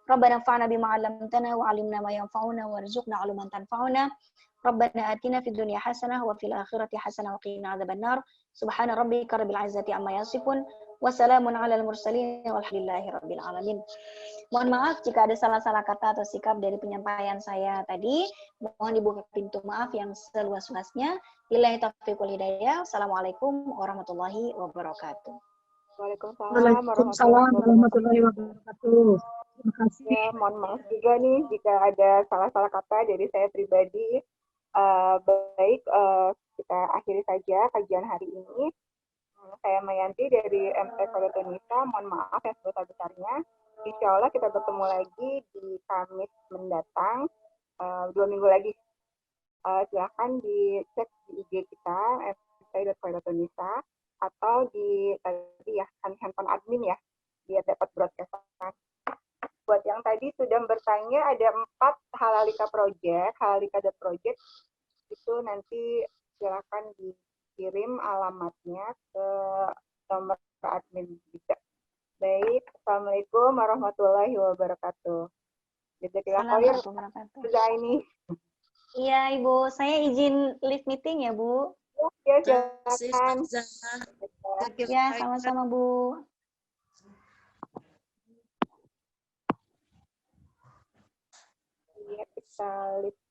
Rabbana fa'na bima 'allamtana wa 'allimna ma yanfa'una warzuqna 'ilman tanfa'una. Rabbana atina fid dunya hasanah wa fil akhirati hasanah wa qina adzabannar. Subhana rabbika rabbil izzati amma yasifun wa salamun 'alal mursalin walhamdulillahi rabbil alamin. Mohon maaf jika ada salah-salah kata atau sikap dari penyampaian saya tadi. Mohon dibuka pintu maaf yang seluas-luasnya. Billahi taufiq wal hidayah. Assalamualaikum warahmatullahi wabarakatuh. Waalaikumsalam warahmatullahi wabarakatuh. Terima kasih. Ya, mohon maaf juga nih jika ada salah-salah kata dari saya pribadi. Baik, kita akhiri saja kajian hari ini. Saya Mayanti dari MT Indonesia. Mohon maaf yang sebesar-besarnya. Insya Allah kita bertemu lagi di Kamis mendatang, 2 minggu lagi. Silahkan dicek di IG kita, MT.Indonesia, atau di tadi ya handphone admin ya, biar dapat broadcastan. Buat yang tadi sudah bertanya, ada 4 Halalika Project, halalika.project, itu nanti silakan dikirim alamatnya ke nomor admin juga. Baik, Assalamualaikum warahmatullahi wabarakatuh. Assalamualaikum warahmatullahi wabarakatuh. Ini. Iya Ibu, saya izin live meeting ya Bu. Ya, silakan. Ya, sama-sama Bu. Iya, kita live.